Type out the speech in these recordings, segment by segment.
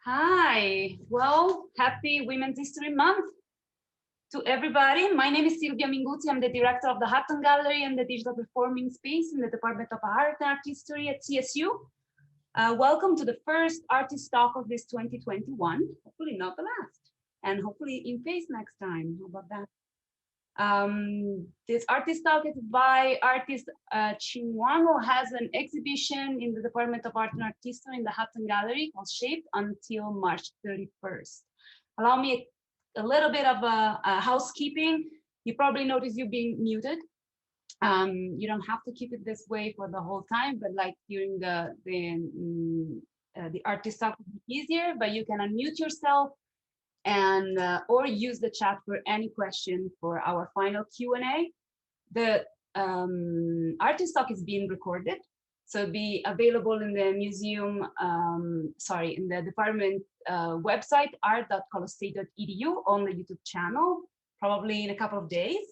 Hi, well, happy Women's History Month to everybody. My name is Silvia Minguzzi. I'm the director of the Hatton Gallery and the Digital Performing Space in the Department of Art and Art History at CSU. Welcome to the first artist talk of this 2021, hopefully not the last, and hopefully in face next time. How about that? This artist talk is by artist Chinn Wang, who has an exhibition in the Department of Art and Art History in the Hatton Gallery called Shaped until March 31st. Allow me a little bit of a housekeeping. You probably noticed you being muted. You don't have to keep it this way for the whole time, but like during the artist talk would be easier, but you can unmute yourself and or use the chat for any question for our final Q&A. The artist talk is being recorded, so it'll be available in the museum, in the department website, art.colostate.edu, on the YouTube channel, probably in a couple of days.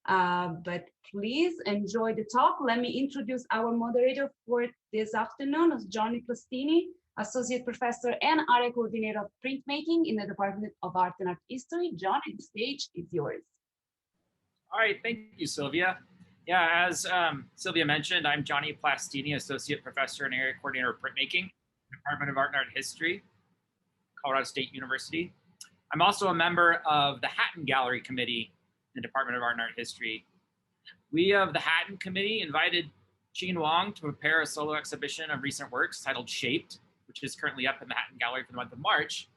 But please enjoy the talk. Let me introduce our moderator for this afternoon, Johnny Plastini, Associate Professor and Area Coordinator of Printmaking in the Department of Art and Art History. John, the stage is yours. All right, thank you, Sylvia. Yeah, as Sylvia mentioned, I'm Johnny Plastini, Associate Professor and Area Coordinator of Printmaking, Department of Art and Art History, Colorado State University. I'm also a member of the Hatton Gallery Committee in the Department of Art and Art History. We of the Hatton Committee invited Cheen Wong to prepare a solo exhibition of recent works titled Shaped, which is currently up in the Hatton Gallery for the month of March.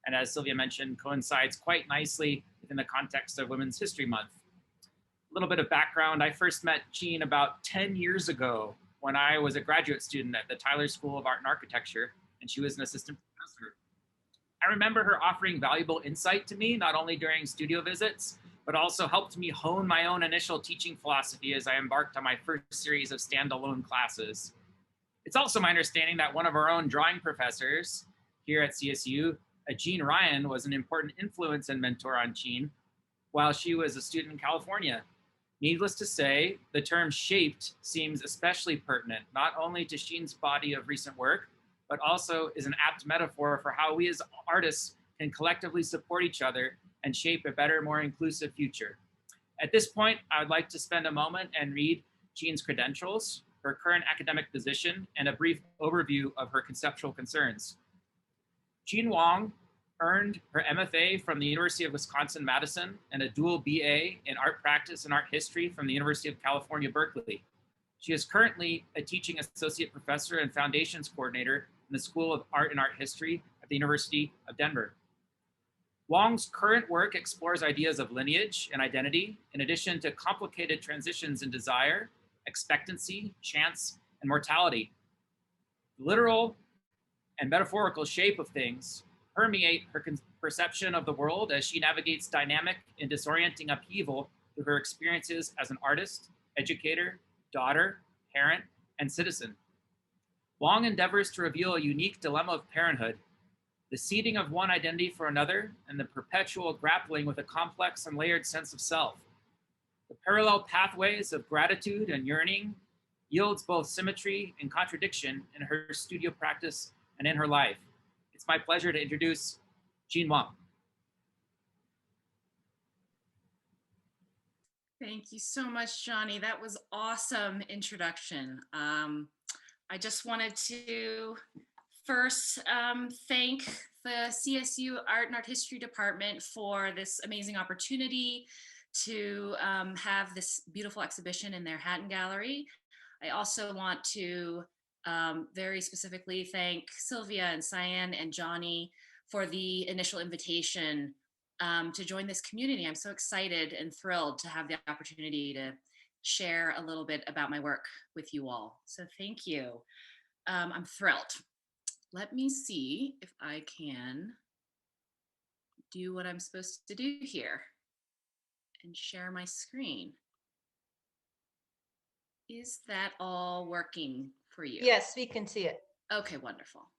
And as Sylvia mentioned, coincides quite nicely within the context of Women's History Month. A little bit of background, I first met Cheen about 10 years ago when I was a graduate student at the Tyler School of Art and Architecture, and she was an assistant professor. I remember her offering valuable insight to me, not only during studio visits, but also helped me hone my own initial teaching philosophy as I embarked on my first series of standalone classes. It's also my understanding that one of our own drawing professors here at CSU, Jean Ryan, was an important influence and mentor on Cheen while she was a student in California. Needless to say, the term shaped seems especially pertinent, not only to Cheen's body of recent work, but also is an apt metaphor for how we as artists can collectively support each other and shape a better, more inclusive future. At this point, I would like to spend a moment and read Cheen's credentials, her current academic position, and a brief overview of her conceptual concerns. Cheen Wong earned her MFA from the University of Wisconsin-Madison and a dual BA in art practice and art history from the University of California, Berkeley. She is currently a teaching associate professor and foundations coordinator in the School of Art and Art History at the University of Denver. Wong's current work explores ideas of lineage and identity, in addition to complicated transitions in desire, expectancy, chance, and mortality. The literal and metaphorical shape of things permeate her perception of the world as she navigates dynamic and disorienting upheaval through her experiences as an artist, educator, daughter, parent, and citizen. Wong endeavors to reveal a unique dilemma of parenthood, the ceding of one identity for another, and the perpetual grappling with a complex and layered sense of self. The parallel pathways of gratitude and yearning yields both symmetry and contradiction in her studio practice and in her life. It's my pleasure to introduce Cheen Wang. Thank you so much, Johnny. That was awesome introduction. I just wanted to first thank the CSU Art and Art History Department for this amazing opportunity to have this beautiful exhibition in their Hatton Gallery. I also want to very specifically thank Sylvia and Cyan and Johnny for the initial invitation to join this community. I'm so excited and thrilled to have the opportunity to share a little bit about my work with you all. So thank you. I'm thrilled. Let me see if I can do what I'm supposed to do here and share my screen. Is that all working for you? Yes, we can see it. Okay, wonderful.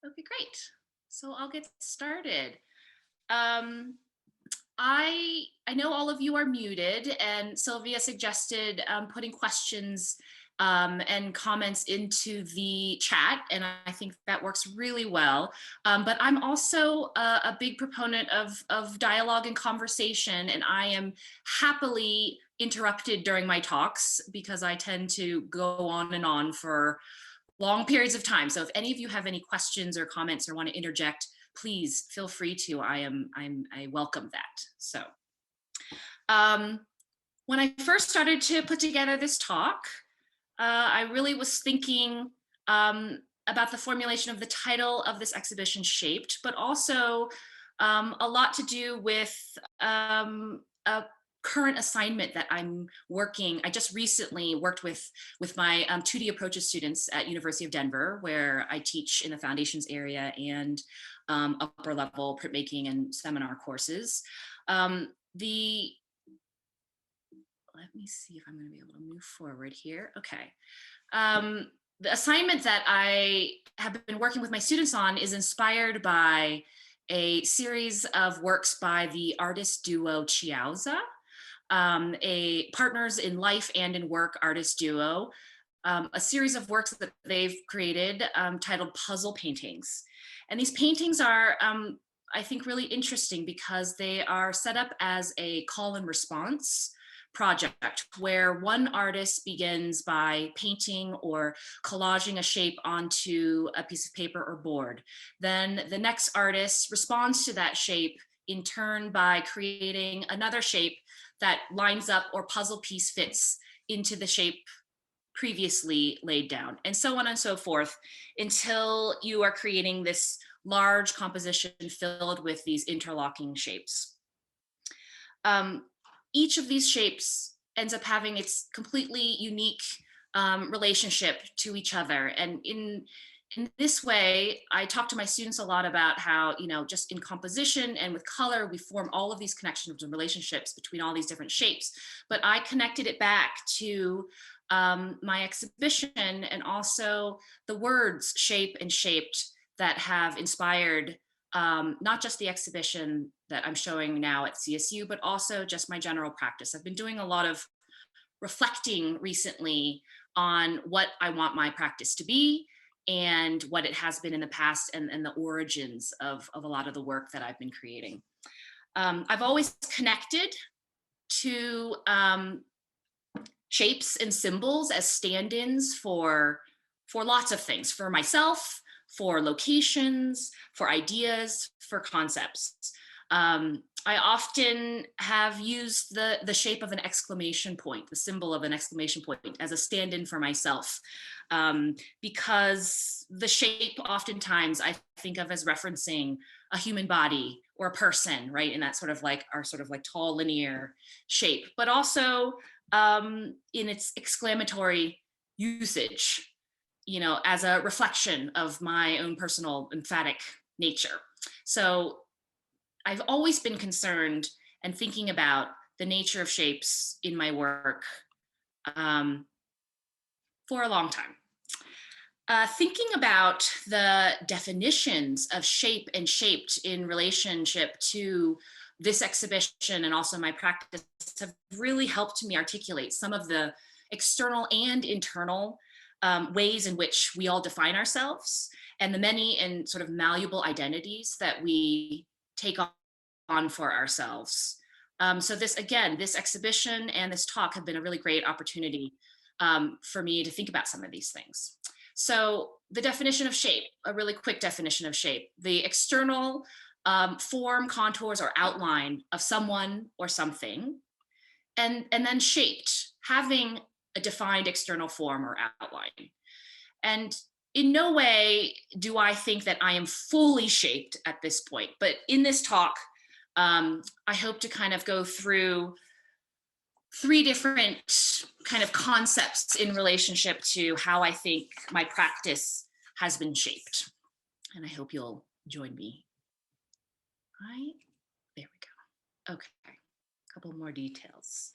Okay, great. So I'll get started. I know all of you are muted, and Sylvia suggested putting questions and comments into the chat, and I think that works really well. But I'm also a big proponent of dialogue and conversation, and I am happily interrupted during my talks because I tend to go on and on for long periods of time. So if any of you have any questions or comments or want to interject, please feel free to. I welcome that. So when I first started to put together this talk, I really was thinking about the formulation of the title of this exhibition, Shaped, but also a lot to do with a current assignment that I'm working. I just recently worked with my 2D approaches students at University of Denver, where I teach in the foundations area and upper level printmaking and seminar courses. Let me see if I'm going to be able to move forward here. Okay. The assignment that I have been working with my students on is inspired by a series of works by the artist duo Chiaoza, a partners in life and in work artist duo, a series of works that they've created titled Puzzle Paintings. And these paintings are, I think, really interesting because they are set up as a call and response project where one artist begins by painting or collaging a shape onto a piece of paper or board. Then the next artist responds to that shape in turn by creating another shape that lines up or puzzle piece fits into the shape previously laid down, and so on and so forth, until you are creating this large composition filled with these interlocking shapes. Each of these shapes ends up having its completely unique relationship to each other. And in this way, I talk to my students a lot about how, just in composition and with color, we form all of these connections and relationships between all these different shapes. But I connected it back to my exhibition and also the words shape and shaped that have inspired not just the exhibition that I'm showing now at CSU, but also just my general practice. I've been doing a lot of reflecting recently on what I want my practice to be and what it has been in the past, and the origins of a lot of the work that I've been creating. I've always connected to shapes and symbols as stand-ins for lots of things, for myself, for locations, for ideas, for concepts. I often have used the shape of an exclamation point, the symbol of an exclamation point, as a stand-in for myself, because the shape oftentimes I think of as referencing a human body or a person, right? And that sort of like our sort of like tall linear shape, but also in its exclamatory usage, as a reflection of my own personal emphatic nature. So I've always been concerned and thinking about the nature of shapes in my work for a long time. Thinking about the definitions of shape and shaped in relationship to this exhibition and also my practice have really helped me articulate some of the external and internal ways in which we all define ourselves and the many and sort of malleable identities that we take on for ourselves. So this exhibition and this talk have been a really great opportunity for me to think about some of these things. So the definition of shape, a really quick definition of shape, the external form, contours, or outline of someone or something, and then shaped, having a defined external form or outline. And in no way do I think that I am fully shaped at this point, but in this talk, I hope to kind of go through 3 different kind of concepts in relationship to how I think my practice has been shaped. And I hope you'll join me. Right, there we go. Okay, a couple more details.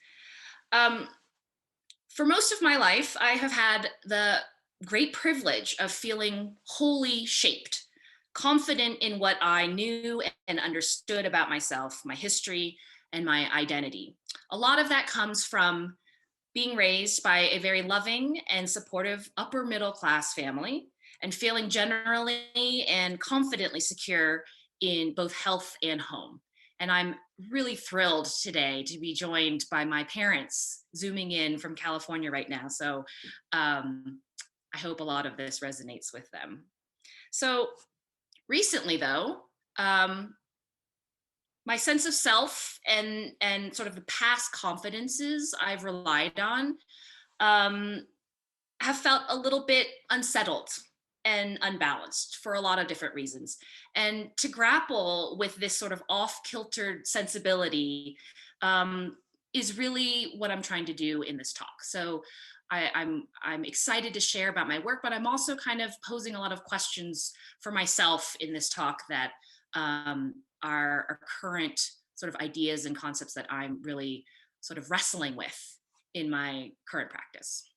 For most of my life, I have had the great privilege of feeling wholly shaped, confident in what I knew and understood about myself, my history, and my identity. A lot of that comes from being raised by a very loving and supportive upper middle class family and feeling generally and confidently secure in both health and home. And I'm really thrilled today to be joined by my parents zooming in from California right now. So I hope a lot of this resonates with them. So recently though, my sense of self and sort of the past confidences I've relied on have felt a little bit unsettled and unbalanced for a lot of different reasons. And to grapple with this sort of off-kiltered sensibility is really what I'm trying to do in this talk. So I'm excited to share about my work, but I'm also kind of posing a lot of questions for myself in this talk that are current sort of ideas and concepts that I'm really sort of wrestling with in my current practice.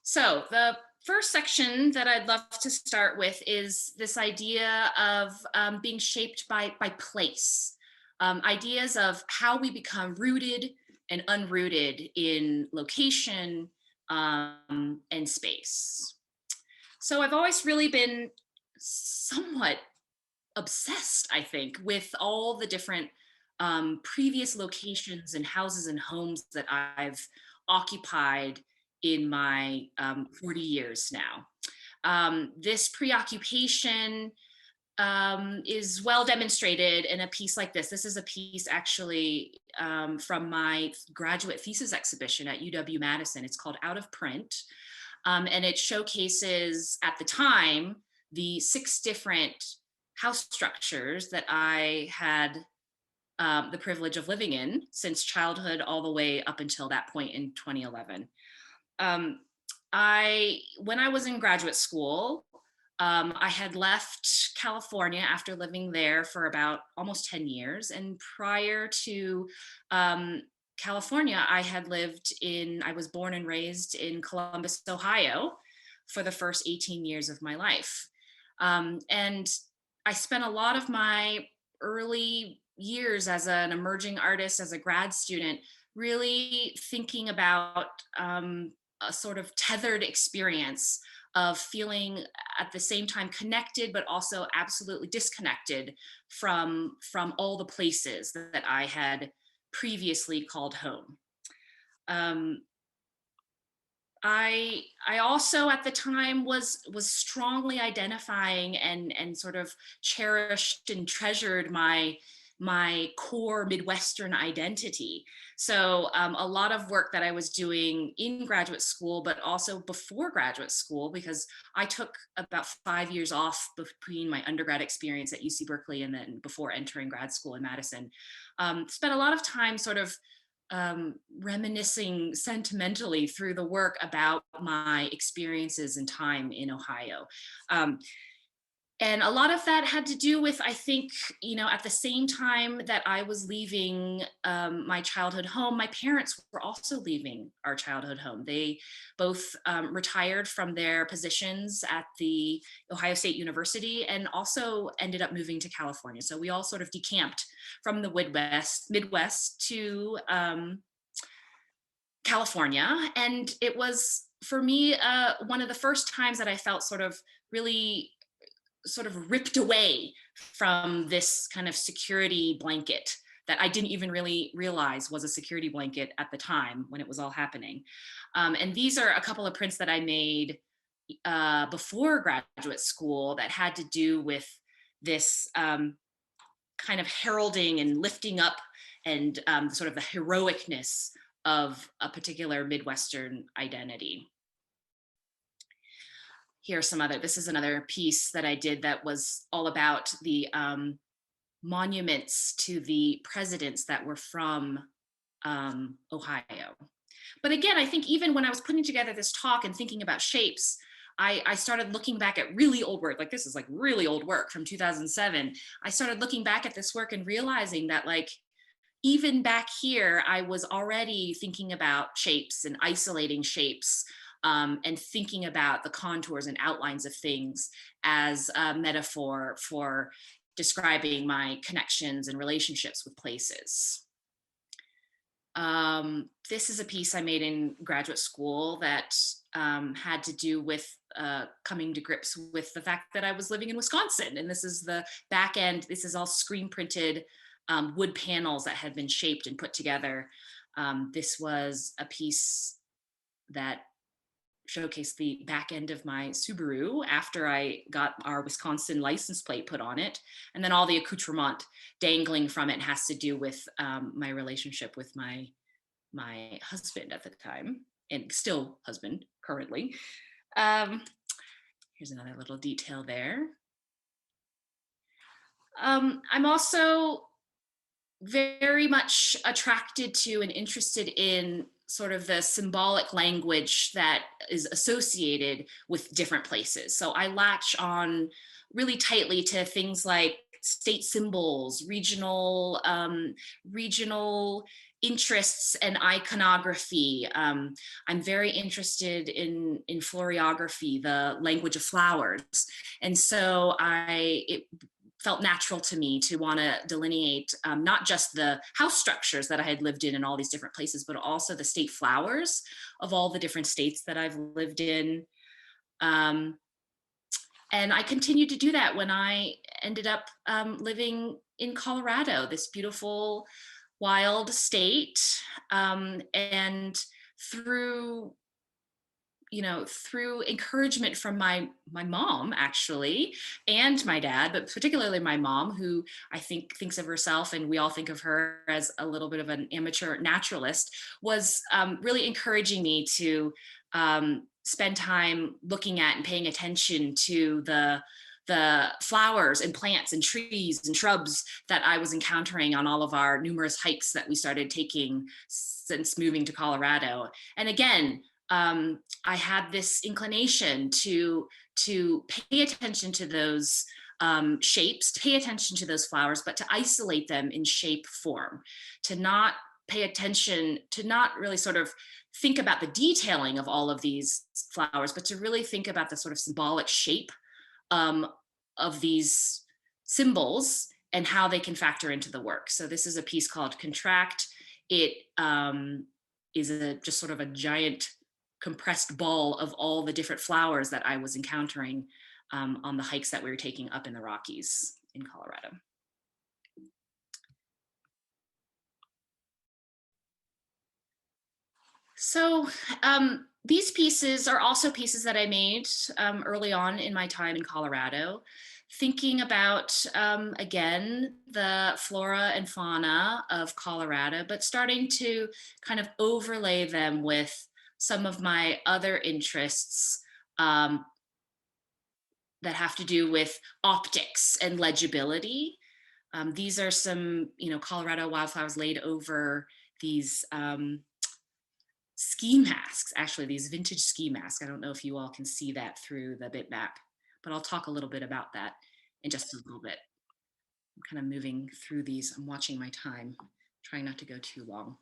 So the first section that I'd love to start with is this idea of being shaped by place, ideas of how we become rooted and unrooted in location and space. So I've always really been somewhat obsessed, I think, with all the different previous locations and houses and homes that I've occupied in my 40 years now. This preoccupation is well demonstrated in a piece like this. This is a piece actually from my graduate thesis exhibition at UW-Madison. It's called Out of Print. And it showcases, at the time, the 6 different house structures that I had the privilege of living in since childhood all the way up until that point in 2011. When I was in graduate school, I had left California after living there for about almost 10 years. And prior to California, I was born and raised in Columbus, Ohio for the first 18 years of my life. And I spent a lot of my early years as an emerging artist, as a grad student, really thinking about a sort of tethered experience of feeling at the same time connected, but also absolutely disconnected from all the places that I had previously called home. I also at the time was strongly identifying and sort of cherished and treasured my core Midwestern identity. So a lot of work that I was doing in graduate school, but also before graduate school, because I took about 5 years off between my undergrad experience at UC Berkeley and then before entering grad school in Madison, spent a lot of time sort of reminiscing sentimentally through the work about my experiences and time in Ohio. And a lot of that had to do with, I think, at the same time that I was leaving my childhood home, my parents were also leaving our childhood home. They both retired from their positions at the Ohio State University and also ended up moving to California. So we all sort of decamped from the Midwest to California. And it was, for me, one of the first times that I felt really ripped away from this kind of security blanket that I didn't even really realize was a security blanket at the time when it was all happening. And these are a couple of prints that I made before graduate school that had to do with this kind of heralding and lifting up and sort of the heroicness of a particular Midwestern identity. This is another piece that I did that was all about the monuments to the presidents that were from Ohio. But again, I think even when I was putting together this talk and thinking about shapes, I started looking back at really old work. Like, this is like really old work from 2007. I started looking back at this work and realizing that, like, even back here, I was already thinking about shapes and isolating shapes and thinking about the contours and outlines of things as a metaphor for describing my connections and relationships with places. This is a piece I made in graduate school that had to do with coming to grips with the fact that I was living in Wisconsin. And this is the back end. This is all screen printed wood panels that had been shaped and put together. This was a piece that showcased the back end of my Subaru after I got our Wisconsin license plate put on it. And then all the accoutrement dangling from it has to do with my relationship with my husband at the time, and still husband currently. Here's another little detail there. I'm also very much attracted to and interested in sort of the symbolic language that is associated with different places. So I latch on really tightly to things like state symbols, regional interests and iconography. I'm very interested in florography, the language of flowers. And so it felt natural to me to want to delineate not just the house structures that I had lived in all these different places, but also the state flowers of all the different states that I've lived in. And I continued to do that when I ended up living in Colorado, this beautiful, wild state. And through encouragement from my mom, actually, and my dad, but particularly my mom, who I think thinks of herself, and we all think of her as a little bit of an amateur naturalist, was really encouraging me to spend time looking at and paying attention to the flowers and plants and trees and shrubs that I was encountering on all of our numerous hikes that we started taking since moving to Colorado. And again, I had this inclination to pay attention to those shapes, to pay attention to those flowers, but to isolate them in shape form, to not pay attention, to not really sort of think about the detailing of all of these flowers, but to really think about the sort of symbolic shape of these symbols and how they can factor into the work. So this is a piece called Contract. It is just sort of a giant compressed ball of all the different flowers that I was encountering on the hikes that we were taking up in the Rockies in Colorado. So these pieces are also pieces that I made early on in my time in Colorado, thinking about, again, the flora and fauna of Colorado, but starting to kind of overlay them with some of my other interests that have to do with optics and legibility. These are some, Colorado wildflowers laid over these ski masks, actually these vintage ski masks. I don't know if you all can see that through the bitmap, but I'll talk a little bit about that in just a little bit. I'm kind of moving through these. I'm watching my time, trying not to go too long.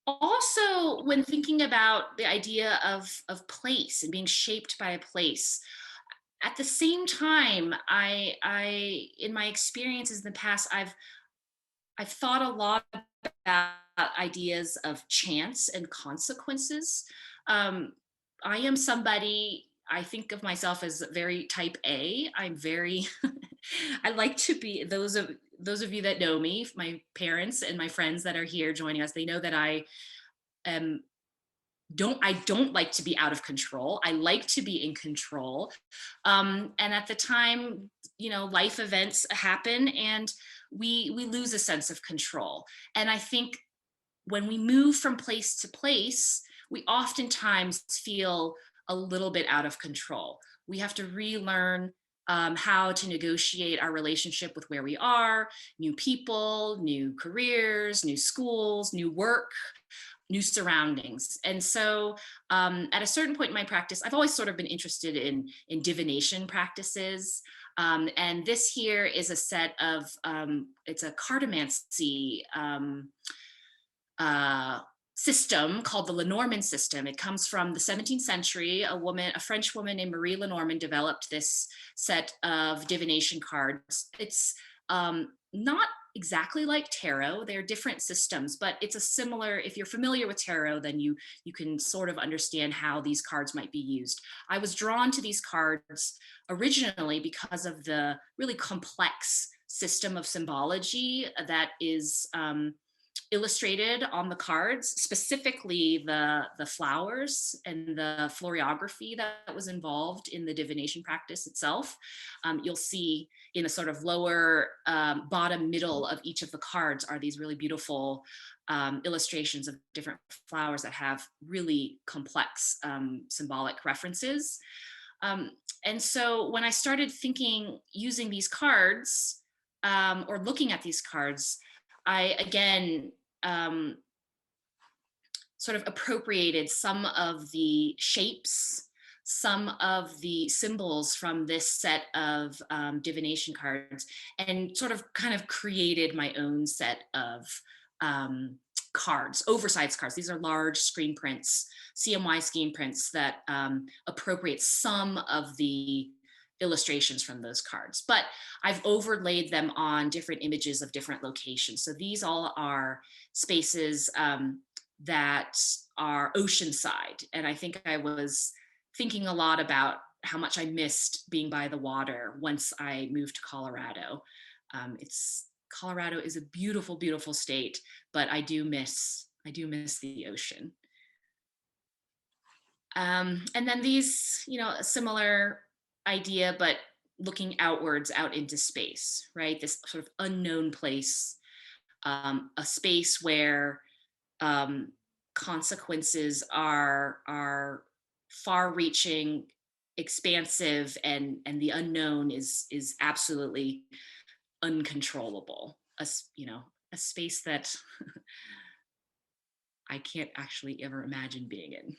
Also, when thinking about the idea of place and being shaped by a place, at the same time, I in my experiences in the past, I've thought a lot about ideas of chance and consequences. I am somebody, I think of myself as very type A. I'm very, I like to be, those of you that know me, my parents and my friends that are here joining us, they know that I don't like to be out of control. I like to be in control. And at the time, life events happen and we lose a sense of control. And I think when we move from place to place, we oftentimes feel a little bit out of control. We have to relearn how to negotiate our relationship with where we are, new people, new careers, new schools, new work, new surroundings. And so at a certain point in my practice, I've always sort of been interested in divination practices. And this here is a set of, it's a cartomancy system called the Lenormand System. It comes from the 17th century. A French woman named Marie Lenormand developed this set of divination cards. It's not exactly like tarot. They're different systems, but it's a similar, if you're familiar with tarot, then you can sort of understand how these cards might be used. I was drawn to these cards originally because of the really complex system of symbology that is illustrated on the cards, specifically the flowers and the florography that was involved in the divination practice itself. You'll see in the sort of lower bottom middle of each of the cards are these really beautiful illustrations of different flowers that have really complex symbolic references. And so when I started using these cards or looking at these cards, I again sort of appropriated some of the shapes, some of the symbols from this set of divination cards, and sort of kind of created my own set of cards, oversized cards. These are large screen prints, CMY screen prints that appropriate some of the illustrations from those cards, but I've overlaid them on different images of different locations. So these all are spaces that are oceanside. And I think I was thinking a lot about how much I missed being by the water once I moved to Colorado. Colorado is a beautiful, beautiful state, but I do miss the ocean. And then these, a similar idea, but looking outwards out into space, right? This sort of unknown place, a space where consequences are far-reaching, expansive, and the unknown is absolutely uncontrollable. A space that I can't actually ever imagine being in.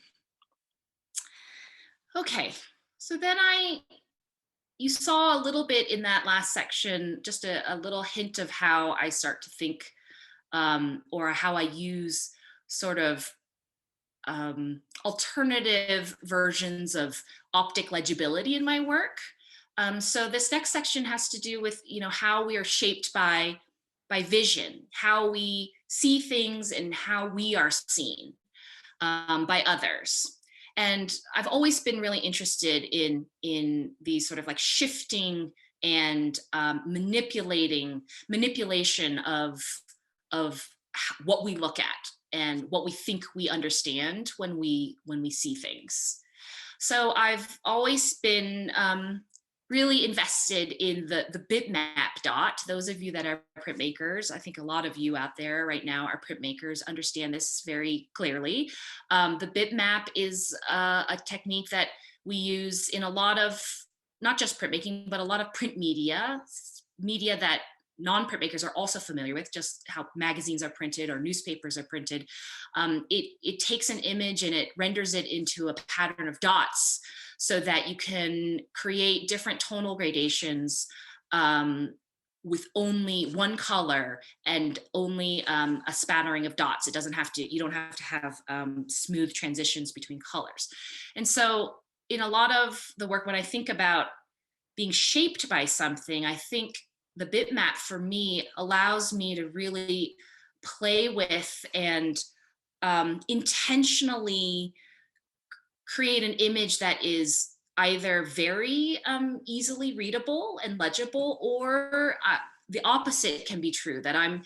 Okay. So then you saw a little bit in that last section, just a little hint of how I start to think or how I use sort of alternative versions of optic legibility in my work. So this next section has to do with, how we are shaped by vision, how we see things and how we are seen by others. And I've always been really interested in these sort of like shifting and manipulation of what we look at and what we think we understand when we see things. So I've always been really invested in the bitmap dot. Those of you that are printmakers, I think a lot of you out there right now are printmakers, understand this very clearly. The bitmap is a technique that we use in a lot of, not just printmaking, but a lot of print media that non-printmakers are also familiar with, just how magazines are printed or newspapers are printed. It takes an image and it renders it into a pattern of dots so that you can create different tonal gradations with only one color and only a spattering of dots. You don't have to have smooth transitions between colors. And so in a lot of the work, when I think about being shaped by something, I think the bitmap for me allows me to really play with and intentionally create an image that is either very easily readable and legible, or the opposite can be true, that I'm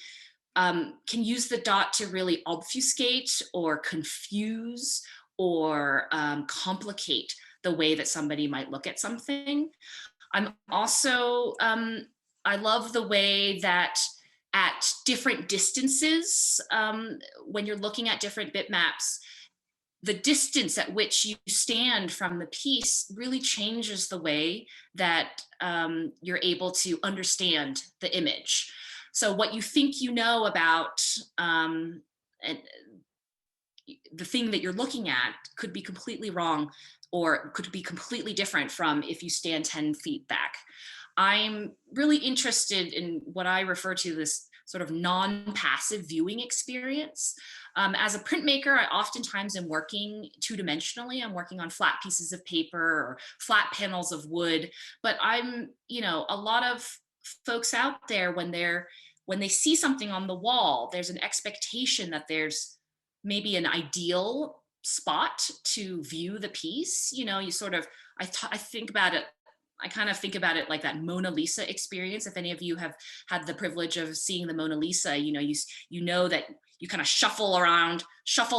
can use the dot to really obfuscate or confuse or complicate the way that somebody might look at something. I'm also, I love the way that at different distances, when you're looking at different bitmaps, the distance at which you stand from the piece really changes the way that you're able to understand the image. So what you think you know about the thing that you're looking at could be completely wrong, or could be completely different from if you stand 10 feet back. I'm really interested in what I refer to as sort of non-passive viewing experience. As a printmaker, I oftentimes am working two-dimensionally. I'm working on flat pieces of paper or flat panels of wood, but I'm, you know, a lot of folks out there, when they see something on the wall, there's an expectation that there's maybe an ideal spot to view the piece. You know, you sort of, I think about it, I kind of think about it like that Mona Lisa experience. If any of you have had the privilege of seeing the Mona Lisa, you know that you kind of shuffle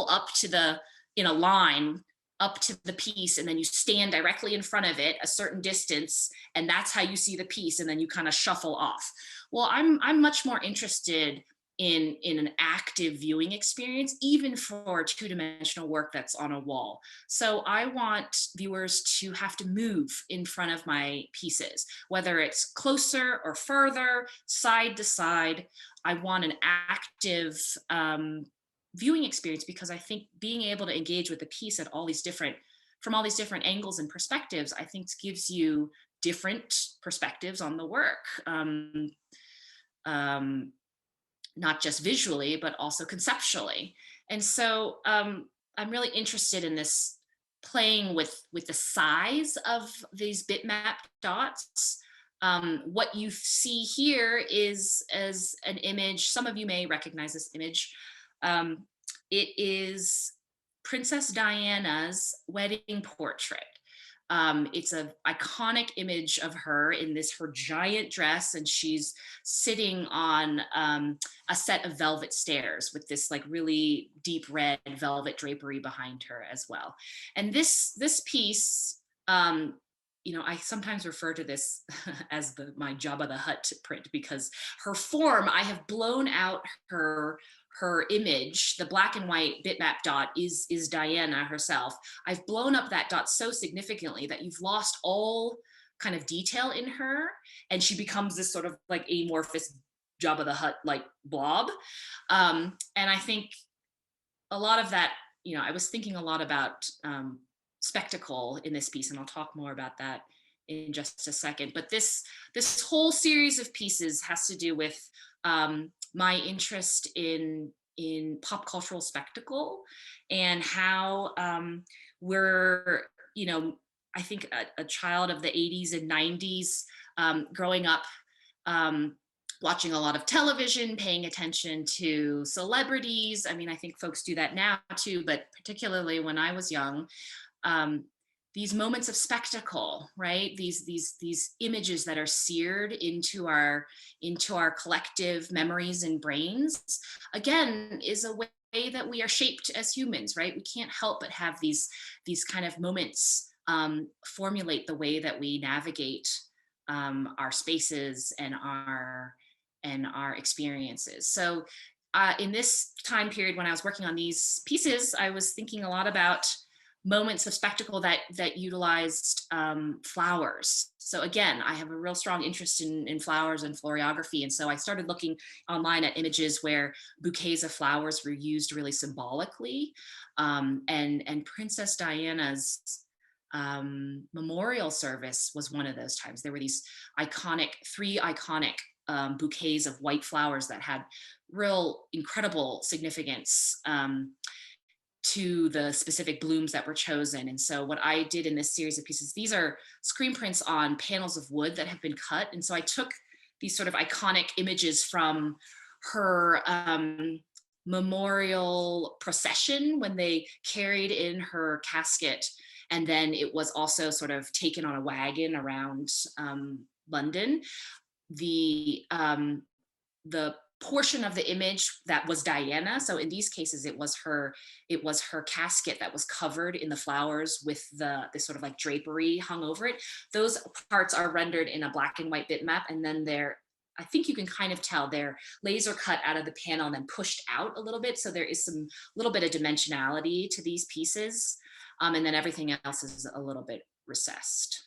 up to in a line up to the piece, and then you stand directly in front of it a certain distance, and that's how you see the piece, and then you kind of shuffle off. Well, I'm much more interested in an active viewing experience, even for two-dimensional work that's on a wall. So I want viewers to have to move in front of my pieces, whether it's closer or further, side to side. I want an active viewing experience, because I think being able to engage with the piece at from all these different angles and perspectives, I think gives you different perspectives on the work. Not just visually, but also conceptually. And so I'm really interested in this playing with the size of these bitmap dots. What you see here is as an image. Some of you may recognize this image. It is Princess Diana's wedding portrait. It's an iconic image of her in her giant dress, and she's sitting on a set of velvet stairs with this like really deep red velvet drapery behind her as well. And this piece, you know, I sometimes refer to this as my Jabba the Hutt print, because her form, I have blown out her image. The black and white bitmap dot is Diana herself. I've blown up that dot so significantly that you've lost all kind of detail in her, and she becomes this sort of like amorphous Jabba the Hutt like blob. And I think a lot of that, you know, I was thinking a lot about spectacle in this piece, and I'll talk more about that in just a second. But this whole series of pieces has to do with my interest in pop cultural spectacle, and how we're, you know, I think a child of the 80s and 90s, growing up, watching a lot of television, paying attention to celebrities. I mean, I think folks do that now too, but particularly when I was young, these moments of spectacle, right? These images that are seared into our collective memories and brains, again, is a way that we are shaped as humans, right? We can't help but have these kind of moments formulate the way that we navigate our spaces and our experiences. So in this time period, when I was working on these pieces, I was thinking a lot about moments of spectacle that utilized flowers. So again, I have a real strong interest in flowers and florography. And so I started looking online at images where bouquets of flowers were used really symbolically. And Princess Diana's memorial service was one of those times. There were these three iconic bouquets of white flowers that had real incredible significance to the specific blooms that were chosen. And so what I did in this series of pieces, these are screen prints on panels of wood that have been cut. And so I took these sort of iconic images from her memorial procession when they carried in her casket. And then it was also sort of taken on a wagon around London. The portion of the image that was Diana. So in these cases, it was her casket that was covered in the flowers with this sort of like drapery hung over it. Those parts are rendered in a black and white bitmap, and then I think you can kind of tell they're laser cut out of the panel and then pushed out a little bit. So there is some little bit of dimensionality to these pieces. And then everything else is a little bit recessed.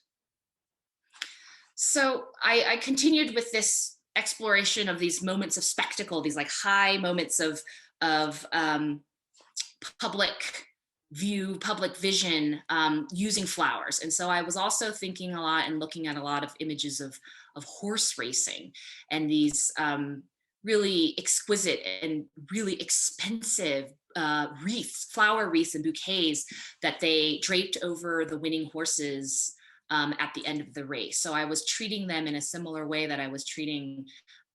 So I continued with this exploration of these moments of spectacle, these like high moments of public view, public vision, using flowers. And so I was also thinking a lot and looking at a lot of images of horse racing and these really exquisite and really expensive wreaths, flower wreaths and bouquets that they draped over the winning horses at the end of the race. So I was treating them in a similar way that I was treating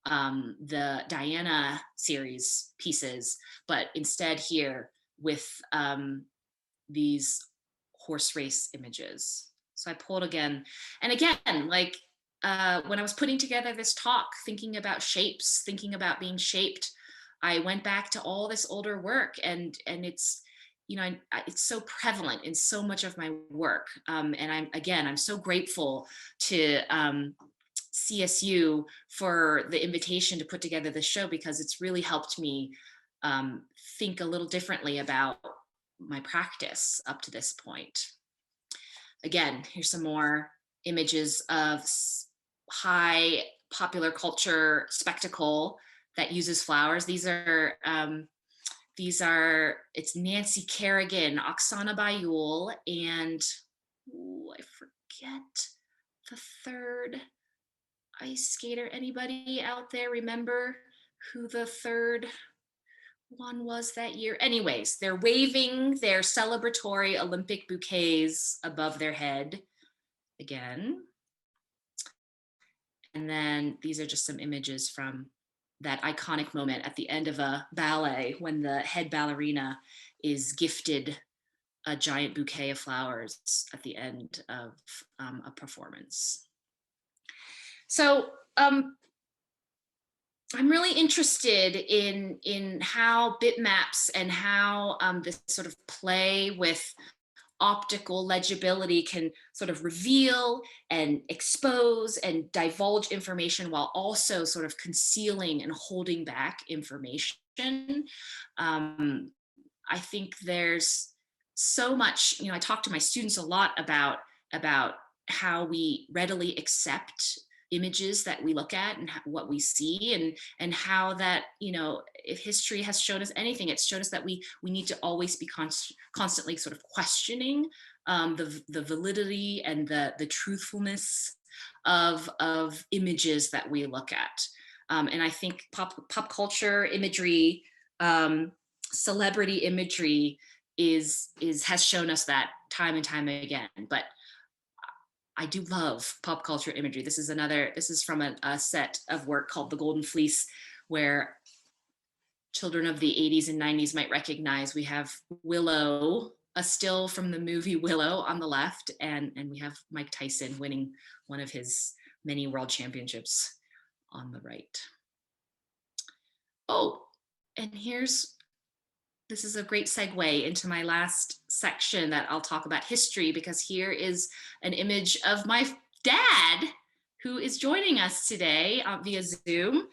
the Diana series pieces, but instead here with these horse race images. So I pulled again, and again, like when I was putting together this talk, thinking about shapes, thinking about being shaped, I went back to all this older work, and it's, you know, it's so prevalent in so much of my work. And I'm so grateful to CSU for the invitation to put together this show, because it's really helped me think a little differently about my practice up to this point. Again, here's some more images of high popular culture spectacle that uses flowers. These are, it's Nancy Kerrigan, Oksana Bayul, and I forget the third ice skater. Anybody out there remember who the third one was that year? Anyways, they're waving their celebratory Olympic bouquets above their head again. And then these are just some images from that iconic moment at the end of a ballet when the head ballerina is gifted a giant bouquet of flowers at the end of a performance. So I'm really interested in how bitmaps and how this sort of play with optical legibility can sort of reveal and expose and divulge information while also sort of concealing and holding back information. I think there's so much, you know, I talk to my students a lot about how we readily accept images that we look at and what we see, and how that, you know, if history has shown us anything, it's shown us that we need to always be constantly sort of questioning the validity and the truthfulness of images that we look at. And I think pop culture imagery, celebrity imagery has shown us that time and time again. But I do love pop culture imagery. This is from a set of work called The Golden Fleece, where children of the 80s and 90s might recognize. We have Willow, a still from the movie Willow on the left, and we have Mike Tyson winning one of his many world championships on the right. Oh, and this is a great segue into my last section that I'll talk about history, because here is an image of my dad, who is joining us today via Zoom.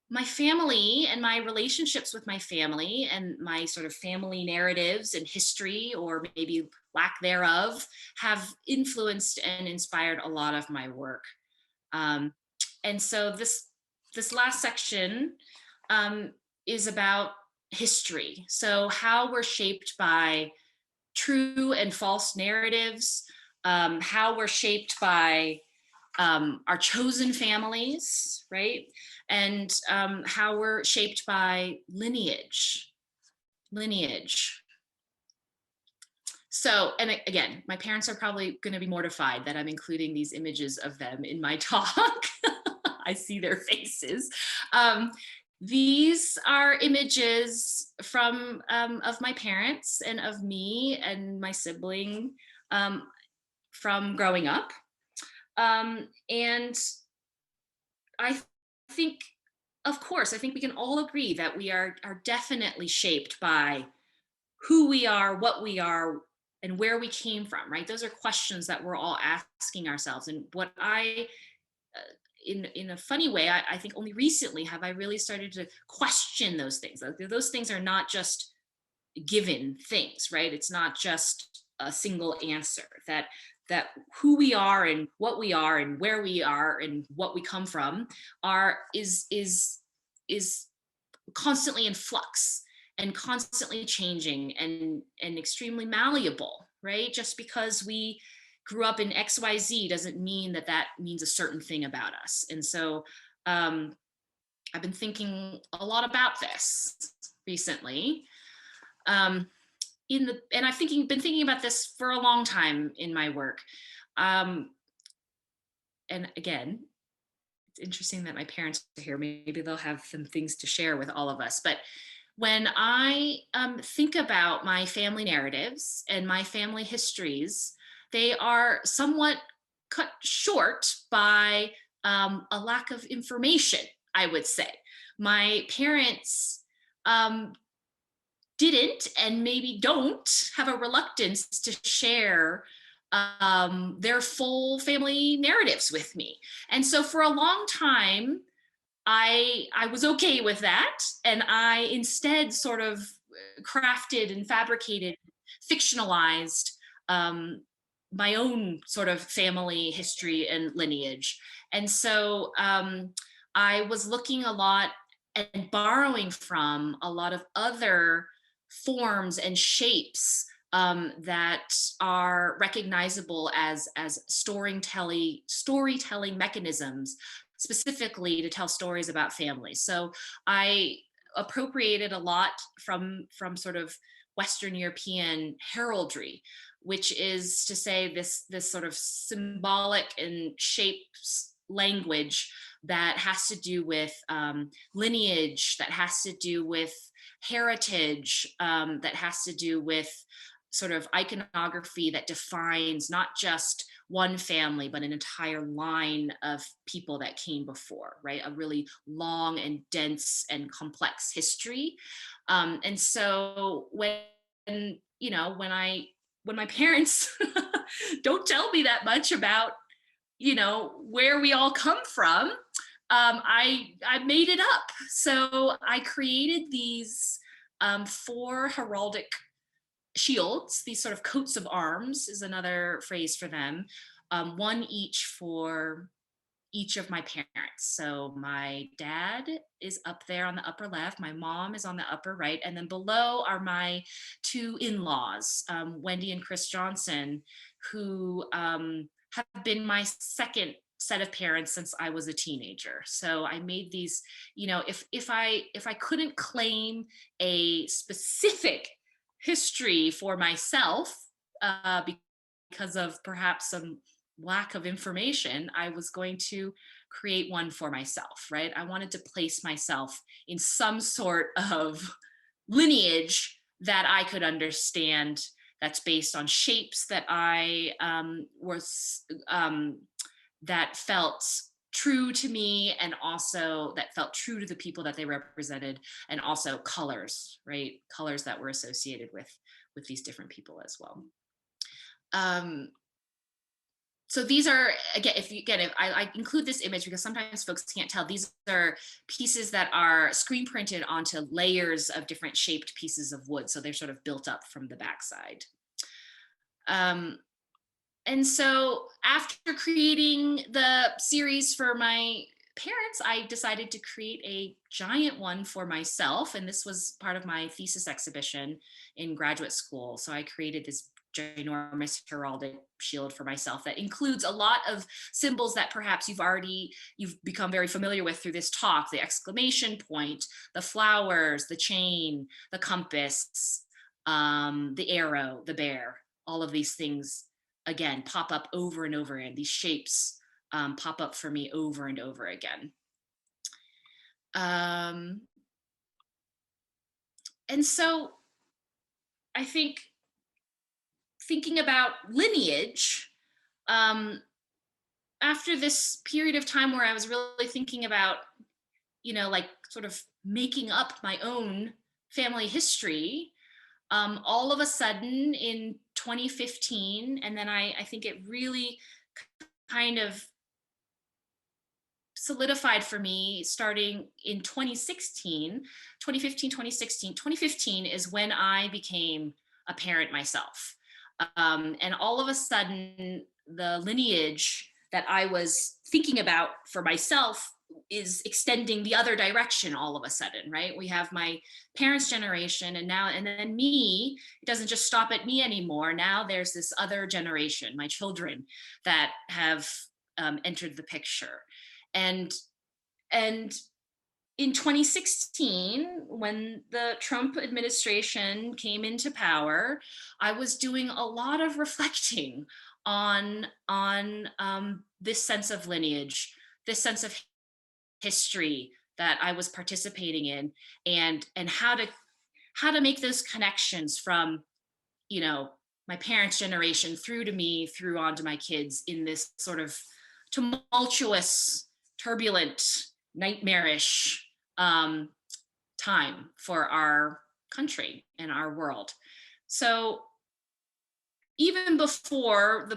My family and my relationships with my family and my sort of family narratives and history, or maybe lack thereof, have influenced and inspired a lot of my work. And so this last section is about history. So how we're shaped by true and false narratives, how we're shaped by our chosen families, right? And how we're shaped by lineage. So, and again, my parents are probably going to be mortified that I'm including these images of them in my talk. I see their faces. These are images from of my parents and of me and my sibling from growing up. And I think, of course, I think we can all agree that we are definitely shaped by who we are, what we are, and where we came from, right? Those are questions that we're all asking ourselves. And what in a funny way, I think only recently have I really started to question those things. Those things are not just given things, right? It's not just a single answer. That who we are and what we are and where we are and what we come from is constantly in flux and constantly changing and extremely malleable, right? Just because we grew up in XYZ doesn't mean that means a certain thing about us. And so I've been thinking a lot about this recently. And I've been thinking about this for a long time in my work. And again, it's interesting that my parents are here. Maybe they'll have some things to share with all of us. But when I think about my family narratives and my family histories, they are somewhat cut short by a lack of information, I would say. My parents didn't, and maybe don't, have a reluctance to share their full family narratives with me. And so for a long time, I was okay with that. And I instead sort of crafted and fabricated, fictionalized my own sort of family history and lineage. And so I was looking a lot and borrowing from a lot of other forms and shapes that are recognizable as storytelling mechanisms, specifically to tell stories about families. So I appropriated a lot from sort of Western European heraldry, which is to say this sort of symbolic and shapes language that has to do with lineage, that has to do with heritage, that has to do with sort of iconography that defines not just one family, but an entire line of people that came before, right? A really long and dense and complex history. And so when my parents don't tell me that much about, where we all come from, I made it up. So I created these 4 heraldic shields, these sort of coats of arms is another phrase for them, one each for each of my parents. So my dad is up there on the upper left, my mom is on the upper right, and then below are my 2 in-laws, Wendy and Chris Johnson, who have been my second set of parents since I was a teenager. So I made these, if I couldn't claim a specific history for myself because of perhaps some lack of information, I was going to create one for myself, right? I wanted to place myself in some sort of lineage that I could understand, that's based on shapes that I that felt true to me, and also that felt true to the people that they represented, and also colors, right? Colors that were associated with these different people as well. So these are, if I include this image because sometimes folks can't tell, these are pieces that are screen printed onto layers of different shaped pieces of wood. So they're sort of built up from the backside. And so after creating the series for my parents, I decided to create a giant one for myself. And this was part of my thesis exhibition in graduate school. So I created this ginormous heraldic shield for myself that includes a lot of symbols that perhaps you've become very familiar with through this talk: the exclamation point, the flowers, the chain, the compass, the arrow, the bear. All of these things, again, pop up over and over again. These shapes pop up for me over and over again. And so I think thinking about lineage, after this period of time where I was really thinking about, like sort of making up my own family history, all of a sudden in 2015, and then I think it really kind of solidified for me starting in 2015, 2016. 2015 is when I became a parent myself. And all of a sudden, the lineage that I was thinking about for myself is extending the other direction all of a sudden, right? We have my parents' generation, and then me. It doesn't just stop at me anymore. Now there's this other generation, my children, that have entered the picture. And in 2016, when the Trump administration came into power, I was doing a lot of reflecting on this sense of lineage, this sense of history that I was participating in, and how to make those connections from, you know, my parents' generation through to me, through on to my kids in this sort of tumultuous, turbulent, nightmarish time for our country and our world. So even before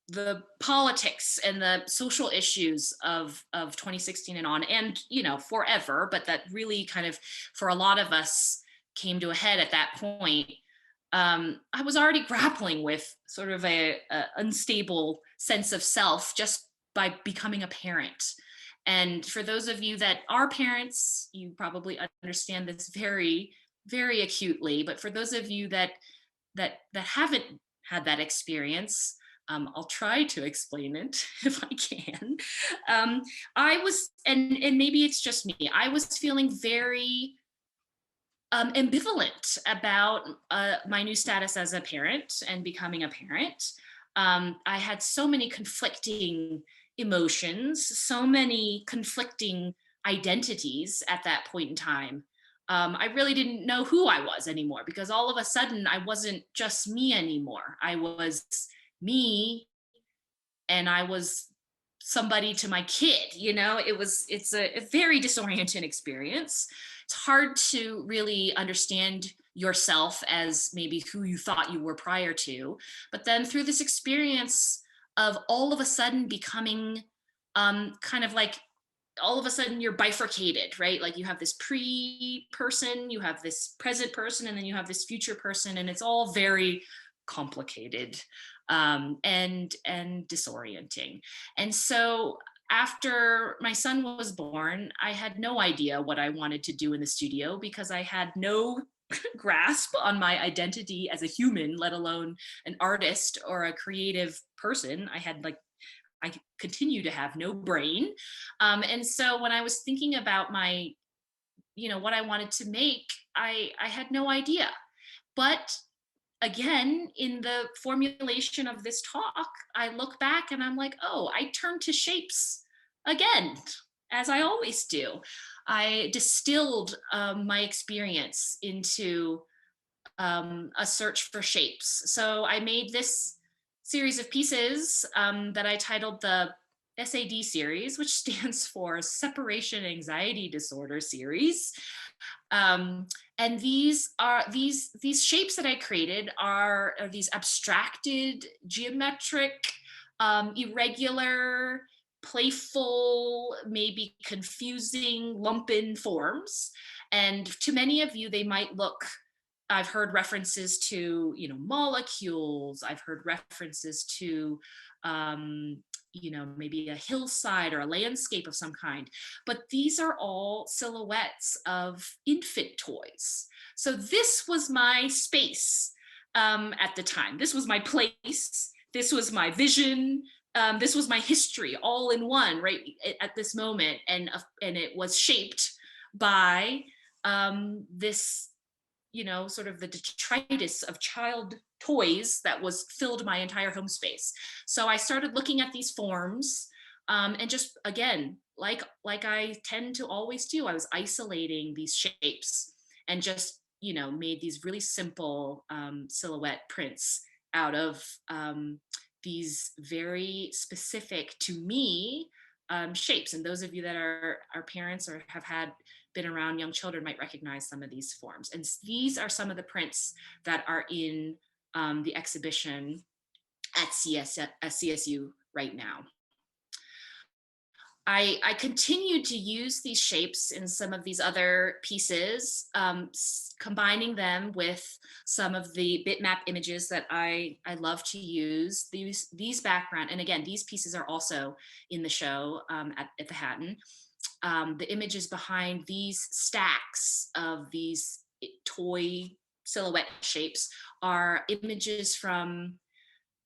the politics and the social issues of 2016 and on, and, you know, forever, but that really kind of, for a lot of us, came to a head at that point, I was already grappling with sort of a unstable sense of self just by becoming a parent. And for those of you that are parents, you probably understand this very, very acutely. But for those of you that haven't had that experience, I'll try to explain it if I can. I was, and maybe it's just me, I was feeling very ambivalent about my new status as a parent and becoming a parent. I had so many conflicting emotions, so many conflicting identities at that point in time. I really didn't know who I was anymore, because all of a sudden I wasn't just me anymore. I was me, and I was somebody to my kid, you know. It's a very disorienting experience. It's hard to really understand yourself as maybe who you thought you were prior to, but then through this experience of all of a sudden becoming kind of like, all of a sudden you're bifurcated, right? Like you have this pre-person, you have this present person, and then you have this future person, and it's all very complicated and disorienting. And so after my son was born, I had no idea what I wanted to do in the studio, because I had no grasp on my identity as a human, let alone an artist or a creative person. I continue to have no brain. And so when I was thinking about my, you know, what I wanted to make, I had no idea. But again, in the formulation of this talk, I look back and I'm like, oh, I turned to shapes again, as I always do. I distilled my experience into a search for shapes. So I made this series of pieces that I titled the SAD series, which stands for Separation Anxiety Disorder series. And these shapes that I created are these abstracted, geometric, irregular, playful, maybe confusing, lumpen forms. And to many of you, they might look, I've heard references to, you know, molecules. I've heard references to, you know, maybe a hillside or a landscape of some kind. But these are all silhouettes of infant toys. So this was my space at the time. This was my place. This was my vision. This was my history all in one, right at this moment. And it was shaped by this, you know, sort of the detritus of child toys that was filled my entire home space. So I started looking at these forms and just, again, like I tend to always do, I was isolating these shapes and just, you know, made these really simple silhouette prints out of these very specific to me shapes. And those of you that are parents or have been around young children might recognize some of these forms. And these are some of the prints that are in the exhibition at CSU right now. I continued to use these shapes in some of these other pieces, combining them with some of the bitmap images that I love to use. These background, and again, these pieces are also in the show at the Hatton. The images behind these stacks of these toy silhouette shapes are images from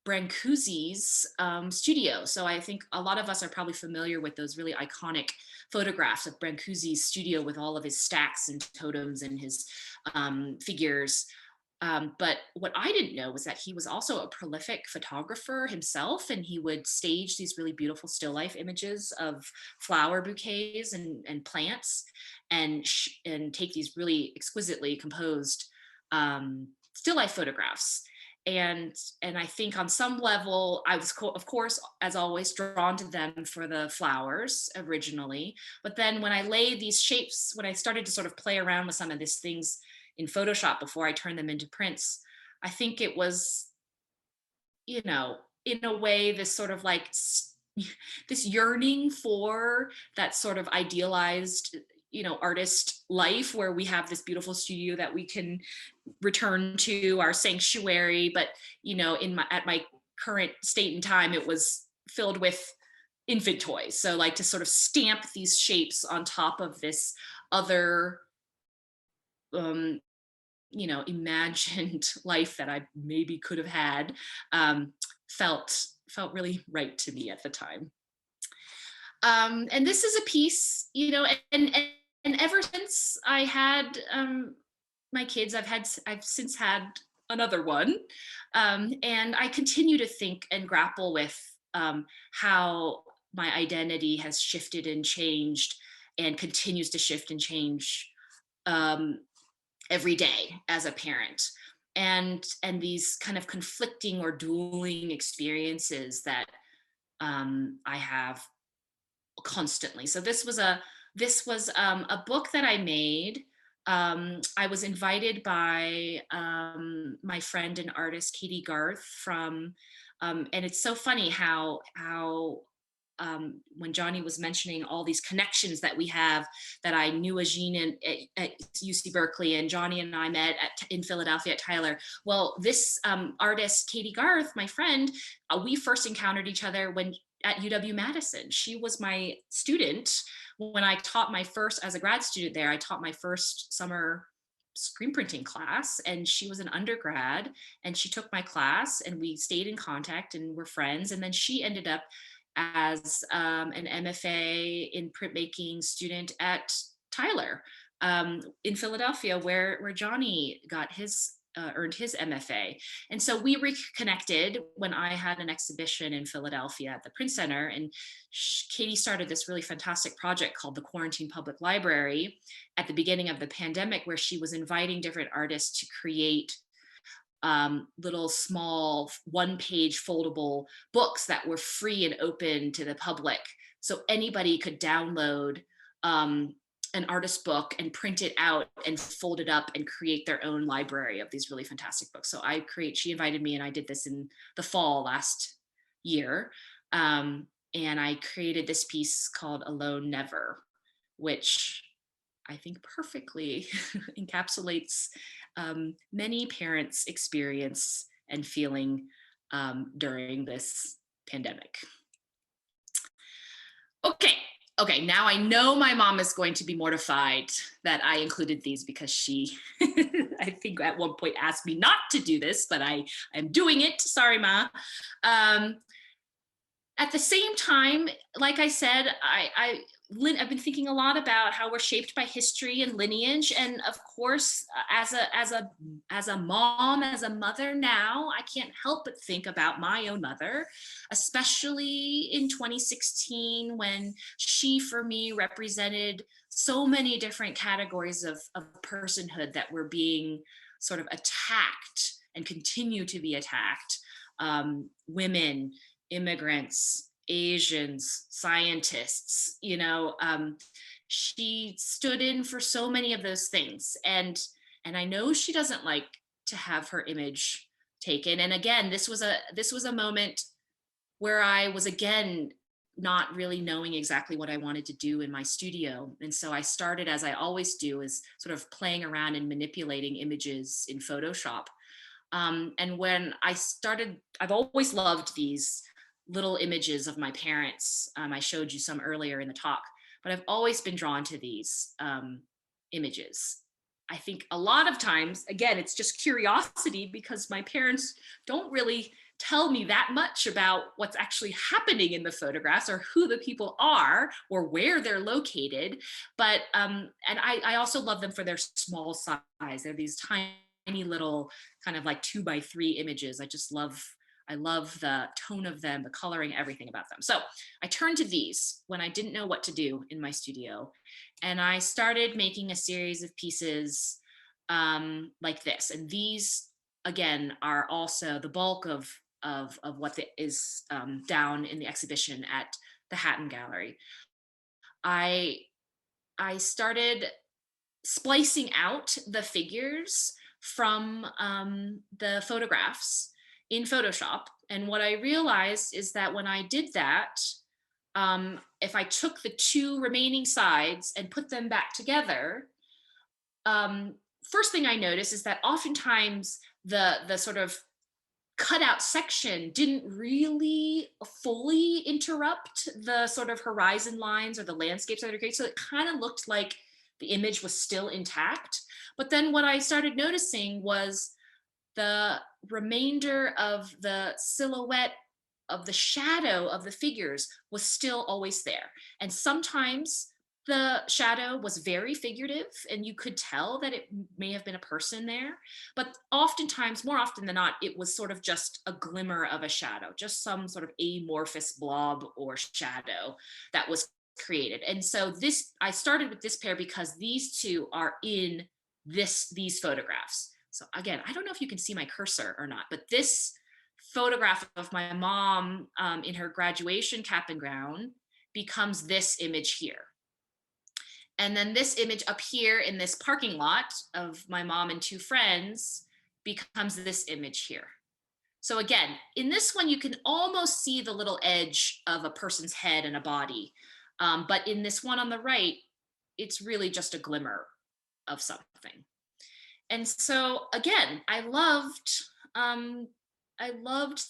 Brancusi's studio. So I think a lot of us are probably familiar with those really iconic photographs of Brancusi's studio with all of his stacks and totems and his figures. But what I didn't know was that he was also a prolific photographer himself, and he would stage these really beautiful still life images of flower bouquets and plants, and take these really exquisitely composed still life photographs. And I think on some level, I was, of course, as always, drawn to them for the flowers originally. But then when I laid these shapes, when I started to sort of play around with some of these things in Photoshop before I turned them into prints, I think it was, you know, in a way, this sort of like this yearning for that sort of idealized, you know, artist life where we have this beautiful studio that we can return to, our sanctuary. But, you know, at my current state and time, it was filled with infant toys. So like to sort of stamp these shapes on top of this other you know, imagined life that I maybe could have had, felt really right to me at the time. And this is a piece, you know, and ever since I had my kids, I've since had another one, and I continue to think and grapple with how my identity has shifted and changed, and continues to shift and change every day as a parent, and these kind of conflicting or dueling experiences that I have constantly. So this was a book that I made. I was invited by my friend and artist Katie Garth from, and it's so funny how when Johnny was mentioning all these connections that we have, that I knew a Jean at UC Berkeley, and Johnny and I met in Philadelphia at Tyler. Well, this artist, Katie Garth, my friend, we first encountered each other at UW Madison. She was my student when I taught as a grad student there, I taught my first summer screen printing class, and she was an undergrad, and she took my class, and we stayed in contact and were friends. And then she ended up as an MFA in printmaking student at Tyler in Philadelphia, where Johnny got earned his MFA. And so we reconnected when I had an exhibition in Philadelphia at the Print Center, and Katie started this really fantastic project called the Quarantine Public Library at the beginning of the pandemic, where she was inviting different artists to create little small one-page foldable books that were free and open to the public. So anybody could download an artist book and print it out and fold it up and create their own library of these really fantastic books. So she invited me, and I did this in the fall last year. And I created this piece called Alone Never, which I think perfectly encapsulates many parents' experience and feeling during this pandemic. Okay, now I know my mom is going to be mortified that I included these, because she, I think at one point asked me not to do this, but I am doing it. Sorry, Ma. At the same time, like I said, I've been thinking a lot about how we're shaped by history and lineage, and of course, as a mom, as a mother now, I can't help but think about my own mother, especially in 2016, when she, for me, represented so many different categories of personhood that were being sort of attacked and continue to be attacked. Women, immigrants, Asians, scientists, you know, she stood in for so many of those things. And I know she doesn't like to have her image taken. And again, this was a moment where I was, again, not really knowing exactly what I wanted to do in my studio. And so I started, as I always do, is sort of playing around and manipulating images in Photoshop. And when I started, I've always loved these little images of my parents. I showed you some earlier in the talk, but I've always been drawn to these images. I think a lot of times, again, it's just curiosity because my parents don't really tell me that much about what's actually happening in the photographs or who the people are or where they're located. But, and I also love them for their small size. They're these tiny little kind of like 2x3 images. I love the tone of them, the coloring, everything about them. So I turned to these when I didn't know what to do in my studio. And I started making a series of pieces like this. And these, again, are also the bulk of what is down in the exhibition at the Hatton Gallery. I started splicing out the figures from the photographs in Photoshop. And what I realized is that when I did that, if I took the two remaining sides and put them back together, first thing I noticed is that oftentimes the sort of cutout section didn't really fully interrupt the sort of horizon lines or the landscapes that are great. So it kind of looked like the image was still intact. But then what I started noticing was the remainder of the silhouette of the shadow of the figures was still always there. And sometimes the shadow was very figurative and you could tell that it may have been a person there. But oftentimes, more often than not, it was sort of just a glimmer of a shadow, just some sort of amorphous blob or shadow that was created. And so I started with this pair because these two are in these photographs. So again, I don't know if you can see my cursor or not, but this photograph of my mom in her graduation cap and gown becomes this image here. And then this image up here in this parking lot of my mom and two friends becomes this image here. So again, in this one, you can almost see the little edge of a person's head and a body. But in this one on the right, it's really just a glimmer of something. And so again, I loved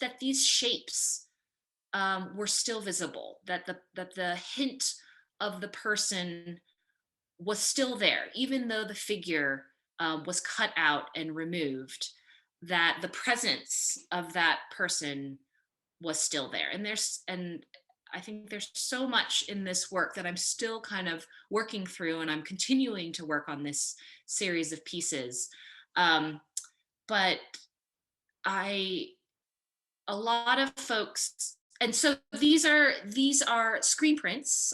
that these shapes were still visible, that the hint of the person was still there, even though the figure was cut out and removed, that the presence of that person was still there. And I think there's so much in this work that I'm still kind of working through, and I'm continuing to work on this series of pieces. But a lot of folks, and so these are screen prints.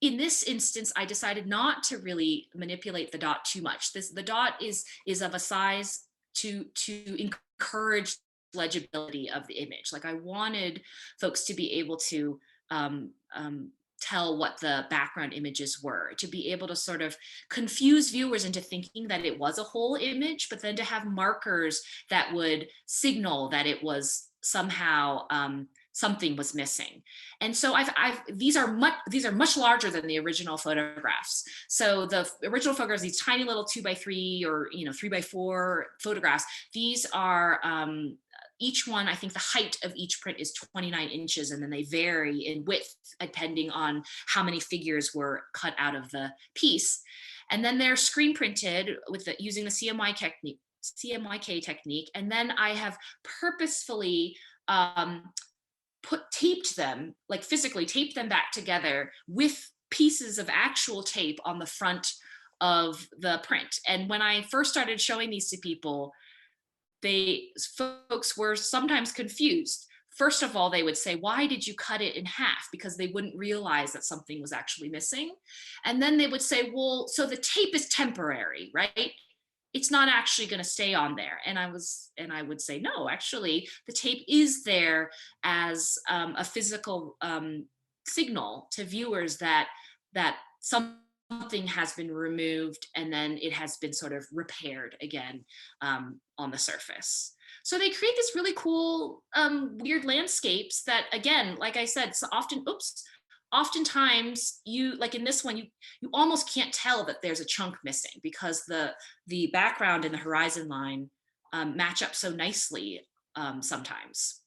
In this instance, I decided not to really manipulate the dot too much. The dot is of a size to encourage legibility of the image. Like I wanted folks to be able to tell what the background images were, to be able to sort of confuse viewers into thinking that it was a whole image, but then to have markers that would signal that it was somehow something was missing. And so these are much larger than the original photographs. So the original photographs, these tiny little 2x3 or 3x4 photographs, these are each one, I think the height of each print is 29 inches, and then they vary in width depending on how many figures were cut out of the piece. And then they're screen printed with using the CMYK technique. And then I have purposefully taped them, like physically taped them back together with pieces of actual tape on the front of the print. And when I first started showing these to people, folks were sometimes confused. First of all, they would say, why did you cut it in half? Because they wouldn't realize that something was actually missing. And then they would say, well, so the tape is temporary, right? It's not actually going to stay on there. And I would say, no, actually, the tape is there as a physical signal to viewers that something has been removed and then it has been sort of repaired again on the surface. So they create this really cool, weird landscapes that, again, like I said, so oftentimes you, like in this one, you almost can't tell that there's a chunk missing because the background and the horizon line match up so nicely sometimes.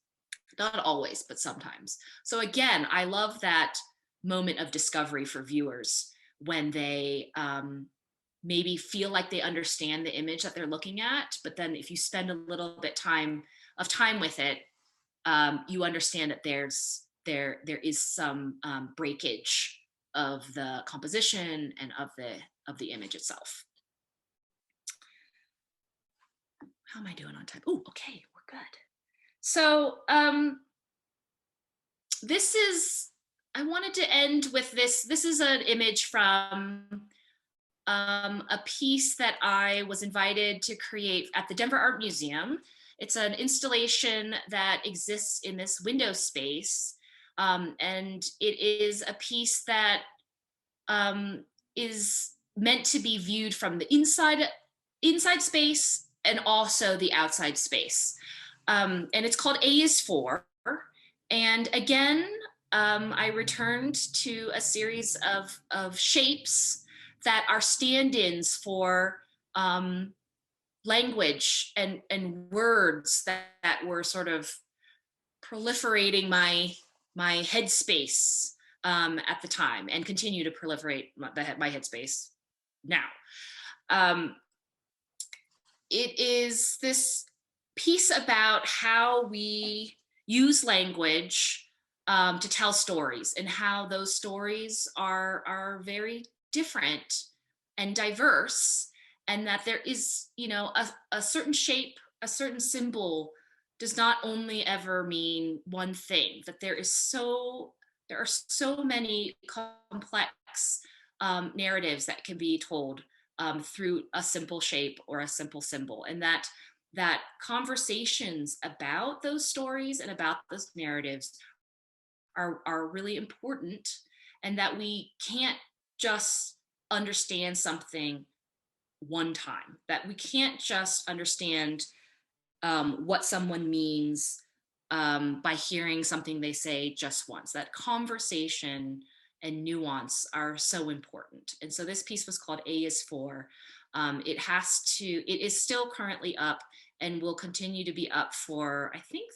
Not always, but sometimes. So again, I love that moment of discovery for viewers when they maybe feel like they understand the image that they're looking at, but then if you spend a little bit of time with it, you understand that there is some breakage of the composition and of the image itself. How am I doing on time? Oh, okay, we're good. So I wanted to end with this. This is an image from a piece that I was invited to create at the Denver Art Museum. It's an installation that exists in this window space. And it is a piece that is meant to be viewed from the inside space and also the outside space. And it's called A is 4. And again, I returned to a series of shapes that are stand-ins for language and words that were sort of proliferating my headspace at the time, and continue to proliferate my headspace now. It is this piece about how we use language to tell stories, and how those stories are very different and diverse, and that there is, you know, a certain shape, a certain symbol does not only ever mean one thing, that there are so many complex narratives that can be told through a simple shape or a simple symbol, and that conversations about those stories and about those narratives are really important, and that we can't just understand something one time, that we can't just understand what someone means by hearing something they say just once. That conversation and nuance are so important. And so this piece was called A is 4. It is still currently up and will continue to be up for, I think,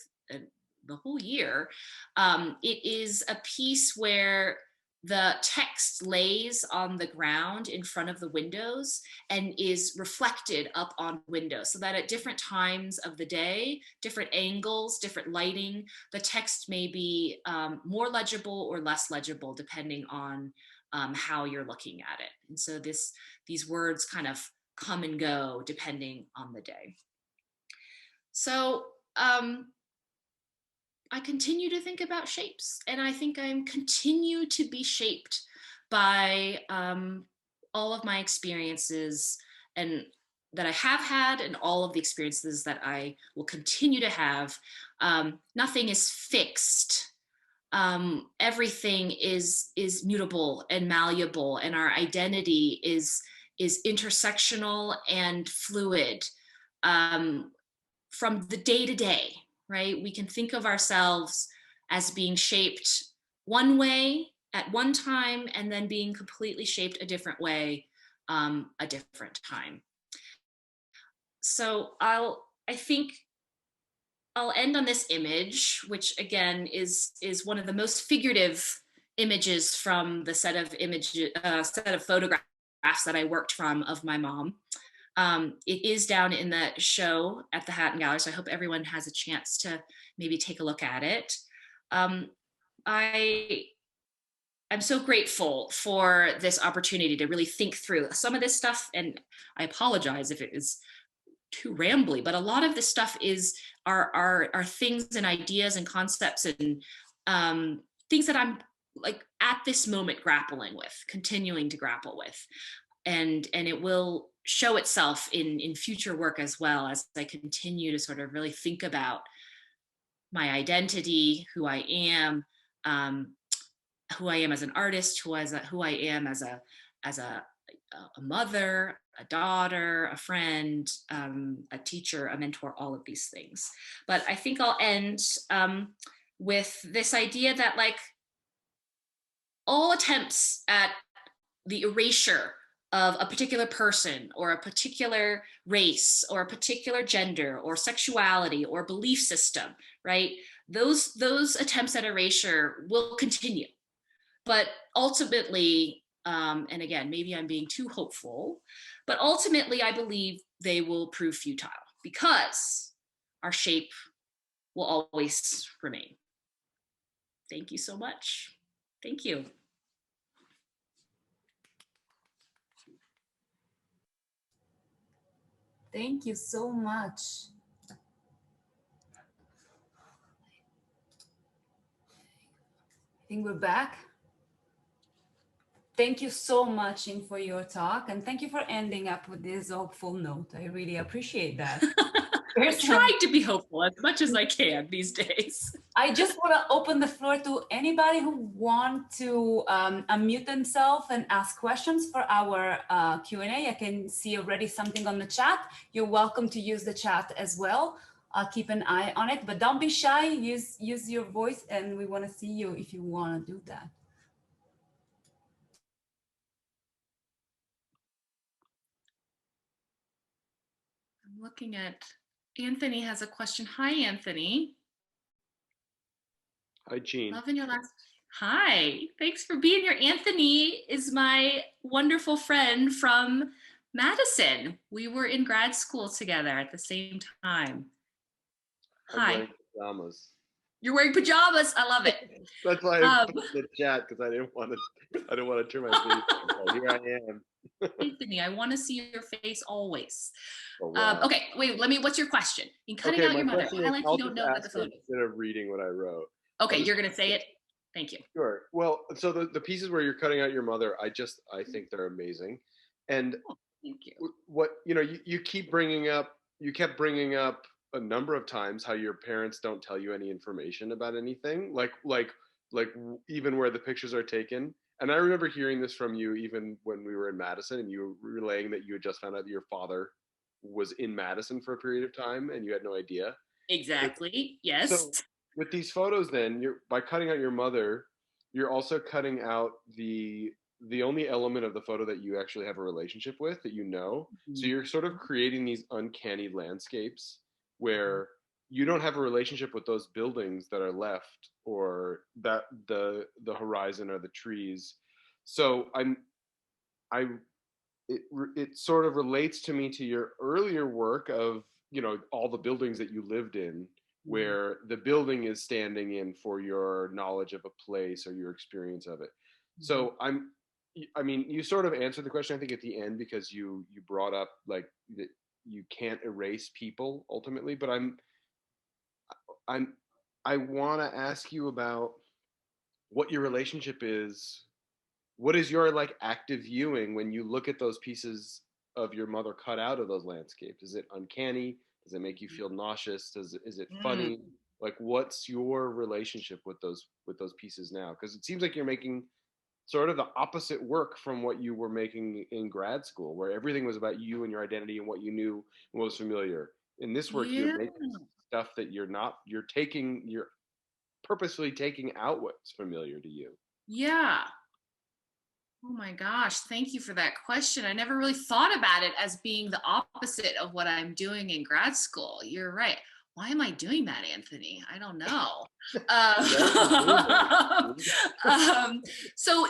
the whole year. It is a piece where the text lays on the ground in front of the windows and is reflected up on windows, so that at different times of the day, different angles, different lighting, the text may be more legible or less legible depending on how you're looking at it. And so these words kind of come and go depending on the day. So I continue to think about shapes, and I think I continue to be shaped by all of my experiences and that I have had, and all of the experiences that I will continue to have. Nothing is fixed. Everything is mutable and malleable, and our identity is intersectional and fluid from the day to day. Right? We can think of ourselves as being shaped one way at one time, and then being completely shaped a different way a different time. So I think I'll end on this image, which again is one of the most figurative images from the set of photographs that I worked from of my mom. It is down in the show at the Hatton Gallery, so I hope everyone has a chance to maybe take a look at it. I'm so grateful for this opportunity to really think through some of this stuff, and I apologize if it is too rambly, but a lot of this stuff are things and ideas and concepts and things that I'm like at this moment grappling with, continuing to grapple with, and it will show itself in future work as well, as I continue to sort of really think about my identity, who I am as an artist, who I am as a mother, a daughter, a friend, a teacher, a mentor, all of these things. But I think I'll end with this idea that, like, all attempts at the erasure of a particular person or a particular race or a particular gender or sexuality or belief system, right? Those attempts at erasure will continue. But ultimately, And again, maybe I'm being too hopeful, but ultimately I believe they will prove futile because our shape will always remain. Thank you so much. Thank you. Thank you so much. I think we're back. Thank you so much, Chinn, for your talk, and thank you for ending up with this hopeful note. I really appreciate that. I'm trying to be hopeful as much as I can these days. I just want to open the floor to anybody who want to unmute themselves and ask questions for our Q&A. I can see already something on the chat. You're welcome to use the chat as well. I'll keep an eye on it, but don't be shy. Use your voice, and we want to see you if you want to do that. I'm looking at Anthony has a question. Hi, Anthony. Hi, Cheen. Loving your last. Hi, thanks for being here. Anthony is my wonderful friend from Madison. We were in grad school together at the same time. I'm Hi. wearing pajamas. You're wearing pajamas. I love it. That's why I put in the chat, because I didn't want to turn my face on. Here I am. Anthony, I want to see your face always. Oh, wow. Okay, wait, what's your question? In cutting out your mother, highlight you don't know about the photo. Instead of reading what I wrote. Okay, you're going to say it? Thank you. Sure. Well, so the pieces where you're cutting out your mother, I think they're amazing. And thank you. What, you kept bringing up a number of times how your parents don't tell you any information about anything, like even where the pictures are taken. And I remember hearing this from you even when we were in Madison, and you were relaying that you had just found out that your father was in Madison for a period of time and you had no idea. Exactly. Yes. So with these photos, then by cutting out your mother, you're also cutting out the only element of the photo that you actually have a relationship with, that Mm-hmm. So you're sort of creating these uncanny landscapes where you don't have a relationship with those buildings that are left, or that the horizon or the trees. So it sort of relates to me to your earlier work of, all the buildings that you lived in, where the building is standing in for your knowledge of a place or your experience of it. So you sort of answered the question, I think, at the end, because you brought up like that you can't erase people ultimately, but I want to ask you about what your relationship is. What is your active viewing when you look at those pieces of your mother cut out of those landscapes? Is it uncanny? Does it make you feel nauseous? Is it funny? What's your relationship with those pieces now? Because it seems like you're making sort of the opposite work from what you were making in grad school, where everything was about you and your identity and what you knew and what was familiar. In this work, you're making stuff that you're purposely taking out what's familiar to you. Yeah. Oh my gosh, thank you for that question. I never really thought about it as being the opposite of what I'm doing in grad school. You're right. Why am I doing that, Anthony? I don't know. So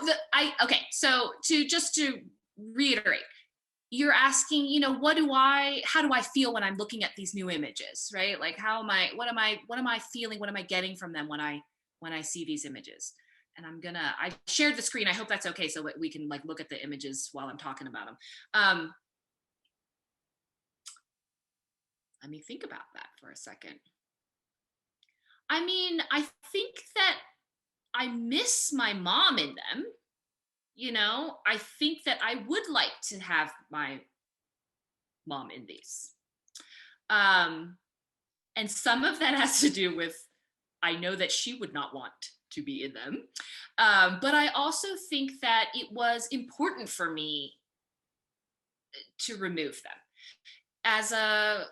to reiterate, you're asking, how do I feel when I'm looking at these new images, right? Like, what am I feeling? What am I getting from them when I see these images? And I shared the screen. I hope that's okay, so we can look at the images while I'm talking about them. Let me think about that for a second. I think that I miss my mom in them. I think that I would like to have my mom in these. And some of that has to do with, I know that she would not want to be in them. But I also think that it was important for me to remove them as a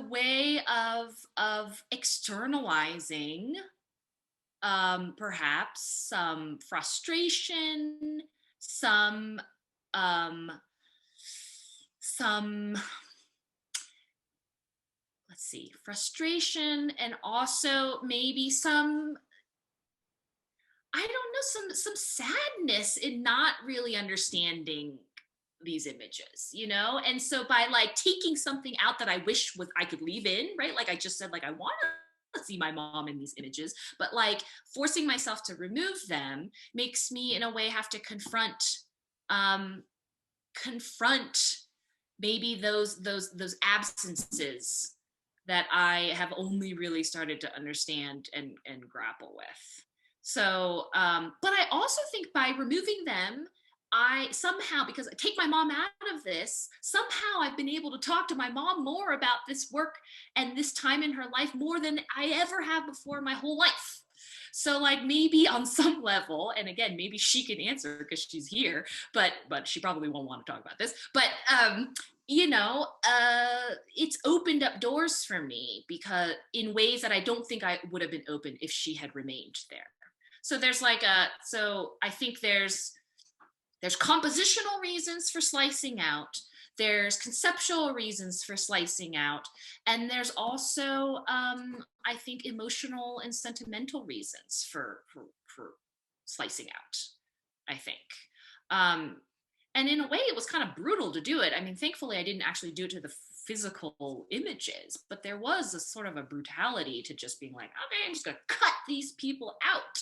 way of externalizing perhaps some frustration, some frustration, and also maybe some, I don't some sadness in not really understanding these images, and so by like taking something out that I wish I could leave in, right, like I just said, like I want to see my mom in these images, but like forcing myself to remove them makes me in a way have to confront maybe those absences that I have only really started to understand and grapple with. So but I also think by removing them, I somehow, because I take my mom out of this, somehow I've been able to talk to my mom more about this work and this time in her life more than I ever have before in my whole life. So like maybe on some level, and again, maybe she can answer because she's here, but she probably won't want to talk about this, but it's opened up doors for me because in ways that I don't think I would have been open if she had remained there. So there's so I think there's compositional reasons for slicing out, there's conceptual reasons for slicing out, and there's also I think emotional and sentimental reasons for slicing out, I think. And in a way it was kind of brutal to do it. I mean, thankfully I didn't actually do it to the physical images, but there was a sort of a brutality to just being like, okay, I'm just gonna cut these people out.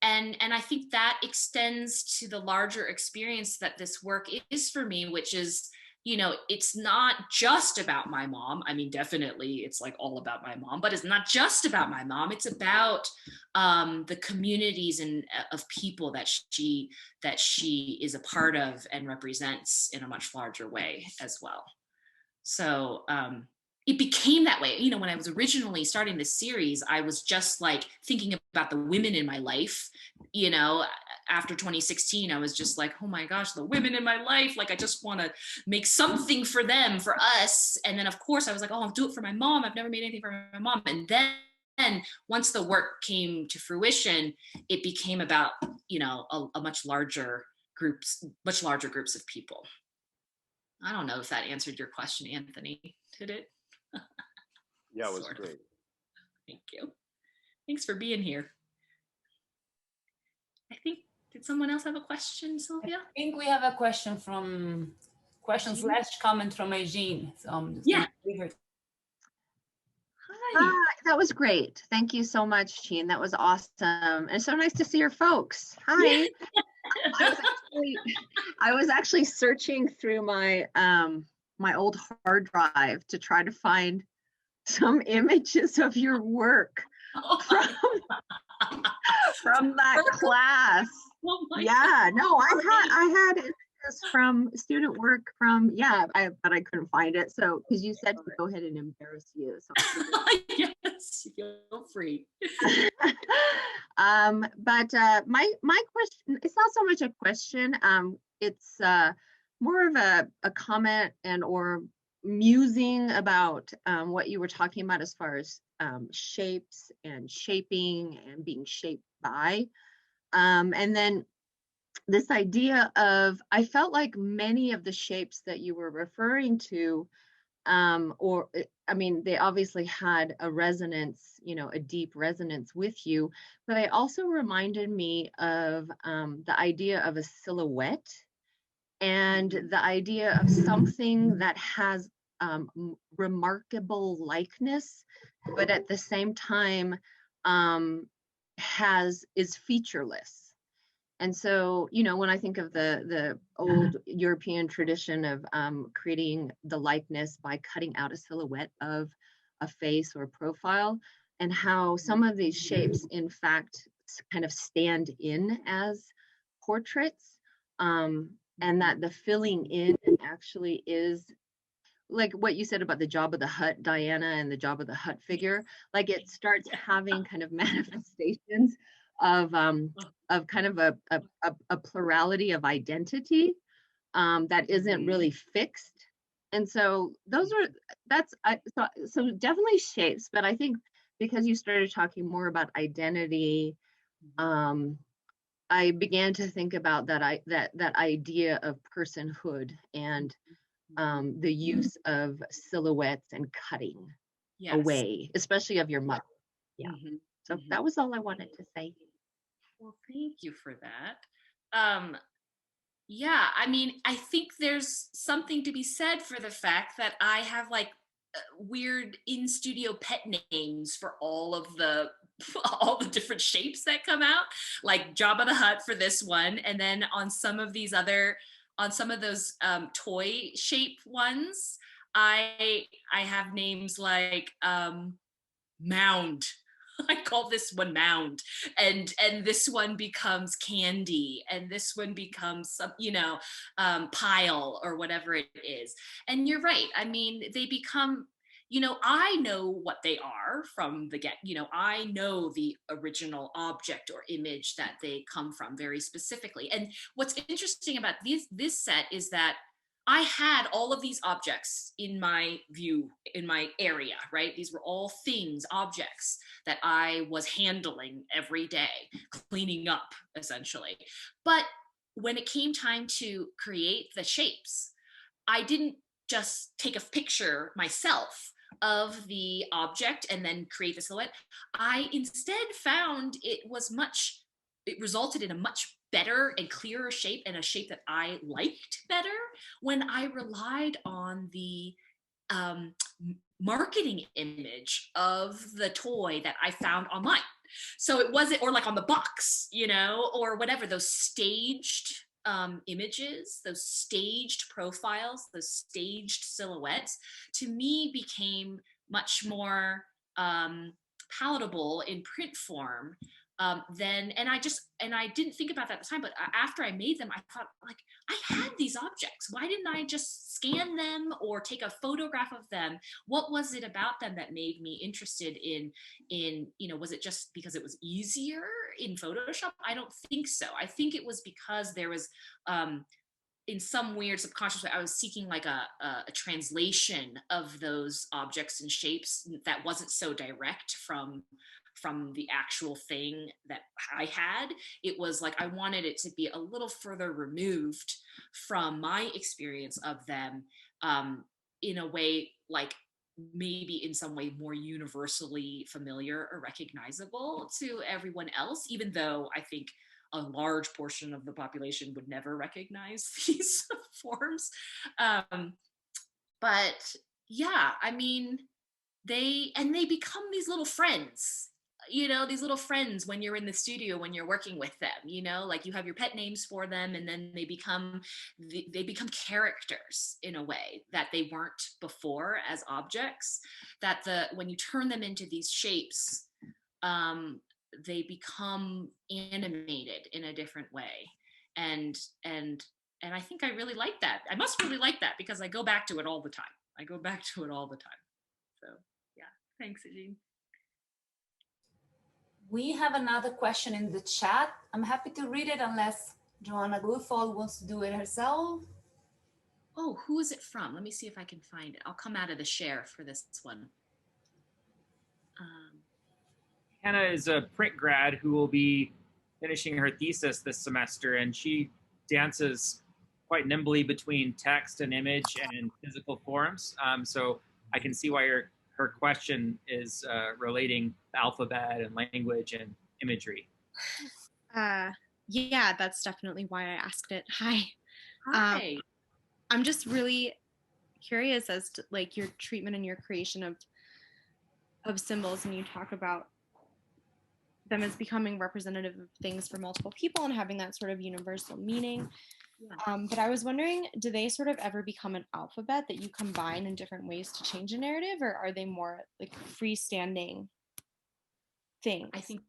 And I think that extends to the larger experience that this work is for me, which is, it's not just about my mom. I mean, definitely it's like all about my mom, but it's not just about my mom. It's about the communities of people that she is a part of and represents in a much larger way as well. So it became that way. When I was originally starting this series, I was just like thinking about the women in my life. After 2016, I was just like, oh my gosh, the women in my life. Like, I just want to make something for them, for us. And then of course I was like, oh, I'll do it for my mom. I've never made anything for my mom. And then once the work came to fruition, it became about, a much larger groups of people. I don't know if that answered your question, Anthony. Did it? Yeah, it was great. Thank you. Thanks for being here. I think, did someone else have a question, Sylvia? I think we have a question comment from Eugene. So I'm just gonna leave her. Hi. That was great. Thank you so much, Cheen. That was awesome. And so nice to see your folks. Hi. I was actually searching through my my old hard drive to try to find some images of your work from that class. Oh my God. No, I had images from student work from, but I couldn't find it. So, because you said to go ahead and embarrass you. So yes, feel free. But my question, it's not so much a question. It's more of a comment and or musing about what you were talking about as far as shapes and shaping and being shaped by. And then this idea of, I felt like many of the shapes that you were referring to, they obviously had a resonance, a deep resonance with you, but they also reminded me of the idea of a silhouette and the idea of something that has remarkable likeness, but at the same time is featureless. And so, when I think of the old European tradition of creating the likeness by cutting out a silhouette of a face or profile, and how some of these shapes, in fact, kind of stand in as portraits, and that the filling in actually is like what you said about the Job of the Hutt, Diana, and the Job of the Hutt figure. Like it starts having kind of manifestations of kind of a plurality of identity that isn't really fixed. And so so definitely shapes, but I think because you started talking more about identity, I began to think about that idea of personhood and the use of silhouettes and cutting away, especially of your mother. Yeah. So that was all I wanted to say. Well, thank you for that. Yeah, I mean, I think there's something to be said for the fact that I have like weird in-studio pet names for all of the all the different shapes that come out, like Jabba the Hutt for this one, and then on some of these other, on some of those toy shape ones, I have names like Mound. I call this one Mound, and this one becomes Candy, and this one becomes some, you know, Pile or whatever it is. And you're right. I mean, they become, you know, I know what they are from the get. You know, I know the original object or image that they come from very specifically. And what's interesting about this set is that I had all of these objects in my view, in my area, right? These were all things, objects that I was handling every day, cleaning up essentially. But when it came time to create the shapes, I didn't just take a picture myself of the object and then create the silhouette. I instead found it resulted in a much better and clearer shape, and a shape that I liked better when I relied on the marketing image of the toy that I found online. So it wasn't, or like on the box, you know, or whatever, those staged images, those staged profiles, those staged silhouettes, to me became much more palatable in print form then. And I didn't think about that at the time, but after I made them, I thought, like, I had these objects. Why didn't I just scan them or take a photograph of them? What was it about them that made me interested in, you know, was it just because it was easier in Photoshop? I don't think so. I think it was because there was, in some weird subconscious way, I was seeking like a translation of those objects and shapes that wasn't so direct from the actual thing that I had. It was like I wanted it to be a little further removed from my experience of them, in a way, like maybe in some way more universally familiar or recognizable to everyone else, even though I think a large portion of the population would never recognize these forms. But yeah, I mean, they become these little friends, you know, these little friends when you're in the studio, when you're working with them, you know, like you have your pet names for them, and then they become characters in a way that they weren't before as objects, that when you turn them into these shapes, they become animated in a different way. And I think I really like that. I must really like that because I go back to it all the time. So yeah, thanks, Ajin. We have another question in the chat. I'm happy to read it unless Joanna Goodfall wants to do it herself. Oh, who is it from? Let me see if I can find it. I'll come out of the share for this one. Hannah is a print grad who will be finishing her thesis this semester, and she dances quite nimbly between text and image and physical forms. So I can see why her question is relating the alphabet and language and imagery. Yeah, that's definitely why I asked it. Hi. Hi. I'm just really curious as to like your treatment and your creation of symbols, and you talk about them as becoming representative of things for multiple people and having that sort of universal meaning. Yeah. But I was wondering, do they sort of ever become an alphabet that you combine in different ways to change a narrative, or are they more like freestanding things? I think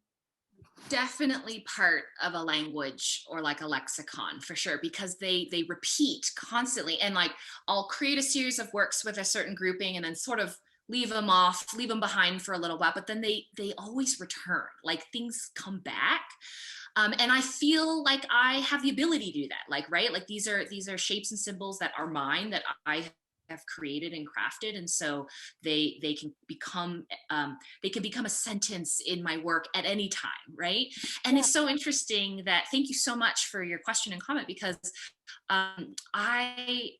definitely part of a language or like a lexicon for sure, because they repeat constantly. And like I'll create a series of works with a certain grouping and then sort of leave them behind for a little while, but then they always return, like things come back. And I feel like I have the ability to do that, like, right? Like these are shapes and symbols that are mine, that I have created and crafted, and so they can become a sentence in my work at any time, right? And it's so interesting that, thank you so much for your question and comment, because I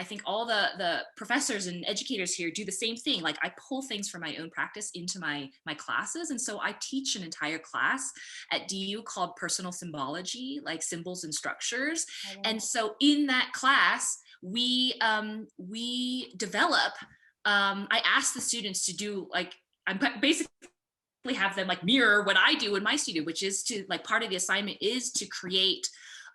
think all the professors and educators here do the same thing. Like, I pull things from my own practice into my classes, and so I teach an entire class at DU called Personal Symbology, like symbols and structures. And so in that class, we develop. I ask the students to do, like, I'm basically have them like mirror what I do in my studio, which is to, like, part of the assignment is to create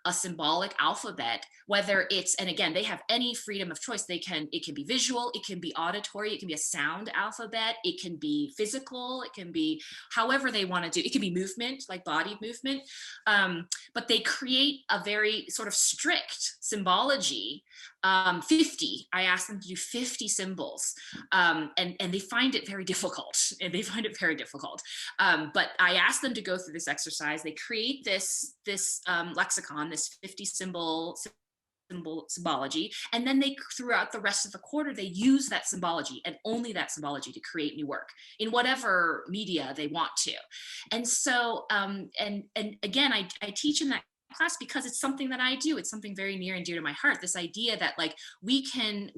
a symbolic alphabet, whether it's, and again, they have any freedom of choice. It can be visual, it can be auditory, it can be a sound alphabet, it can be physical, it can be however they want to do. It can be movement, like body movement. But they create a very sort of strict symbology. 50, I asked them to do 50 symbols, and they find it very difficult, but I asked them to go through this exercise. They create this lexicon, this 50 symbology, and then they, throughout the rest of the quarter, they use that symbology and only that symbology to create new work in whatever media they want to. And so and again, I teach in that class because it's something that I do. It's something very near and dear to my heart, this idea that, like, we can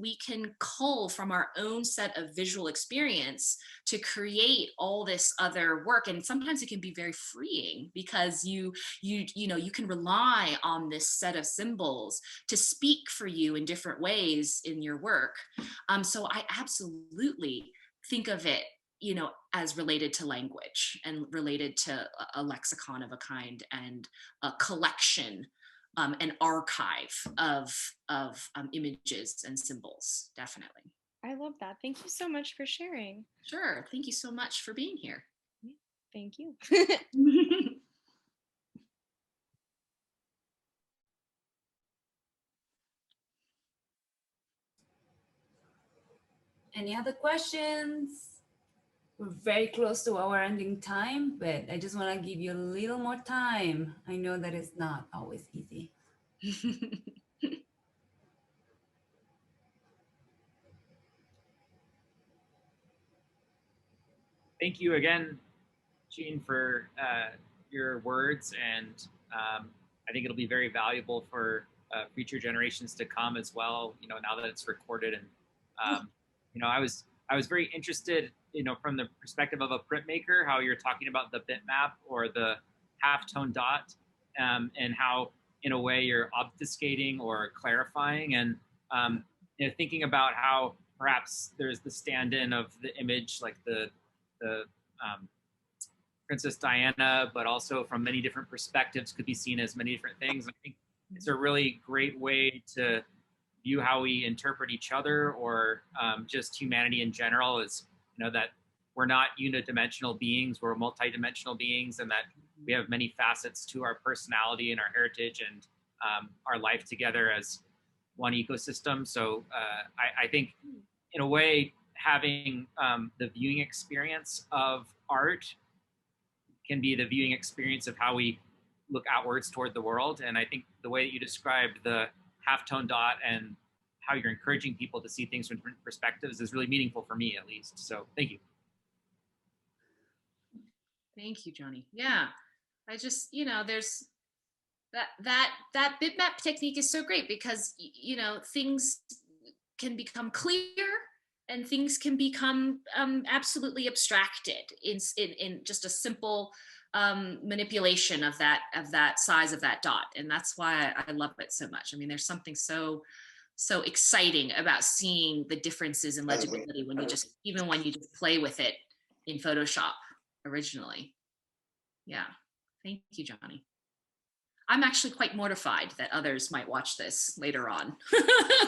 cull from our own set of visual experience to create all this other work. And sometimes it can be very freeing, because you can rely on this set of symbols to speak for you in different ways in your work. So I absolutely think of it, as related to language and related to a lexicon of a kind, and a collection, an archive of images and symbols, definitely. I love that. Thank you so much for sharing. Sure. Thank you so much for being here. Thank you. Any other questions? We're very close to our ending time, but I just want to give you a little more time. I know that it's not always easy. Thank you again, Cheen, for your words, and I think it'll be very valuable for future generations to come as well. Now that it's recorded, and I was very interested, from the perspective of a printmaker, how you're talking about the bitmap or the halftone dot, and how, in a way, you're obfuscating or clarifying, and thinking about how perhaps there's the stand-in of the image, like the Princess Diana, but also from many different perspectives could be seen as many different things. I think it's a really great way to view how we interpret each other, or just humanity in general, is, that we're not unidimensional beings, we're multidimensional beings, and that we have many facets to our personality and our heritage and our life together as one ecosystem. So I think, in a way, having the viewing experience of art can be the viewing experience of how we look outwards toward the world. And I think the way that you described the halftone dot and how you're encouraging people to see things from different perspectives is really meaningful for me, at least. So thank you. Thank you, Johnny. Yeah, I just, there's that bitmap technique is so great, because, things can become clear and things can become absolutely abstracted in just a simple manipulation of that size of that dot. And that's why I love it so much. I mean, there's something so exciting about seeing the differences in legibility when you just play with it in Photoshop originally. Yeah, thank you, Johnny. I'm actually quite mortified that others might watch this later on,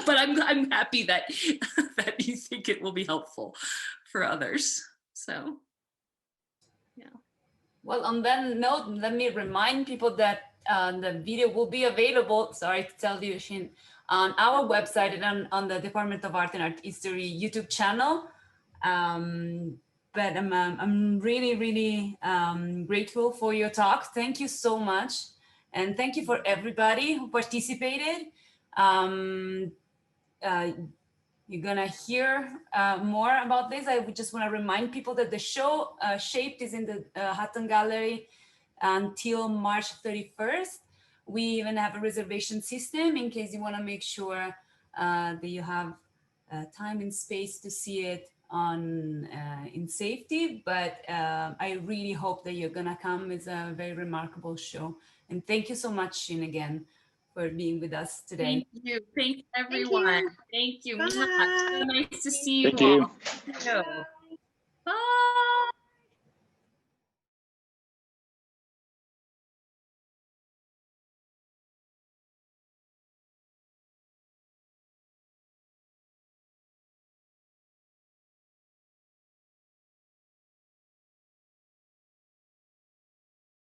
but I'm happy that you think it will be helpful for others. So, yeah. Well, on that note, let me remind people that the video will be available, sorry to tell you, Chinn, on our website and on the Department of Art and Art History YouTube channel. But I'm really, really grateful for your talk. Thank you so much. And thank you for everybody who participated. And you're gonna hear more about this. I would just want to remind people that the show Shaped is in the Hatton Gallery until March 31st. We even have a reservation system in case you want to make sure that you have time and space to see it on in safety. But I really hope that you're gonna come. It's a very remarkable show. And thank you so much, Chinn, again, for being with us today. Thank you. Thanks, everyone. Thank you. Bye. So nice to see you Thank you. all. Bye.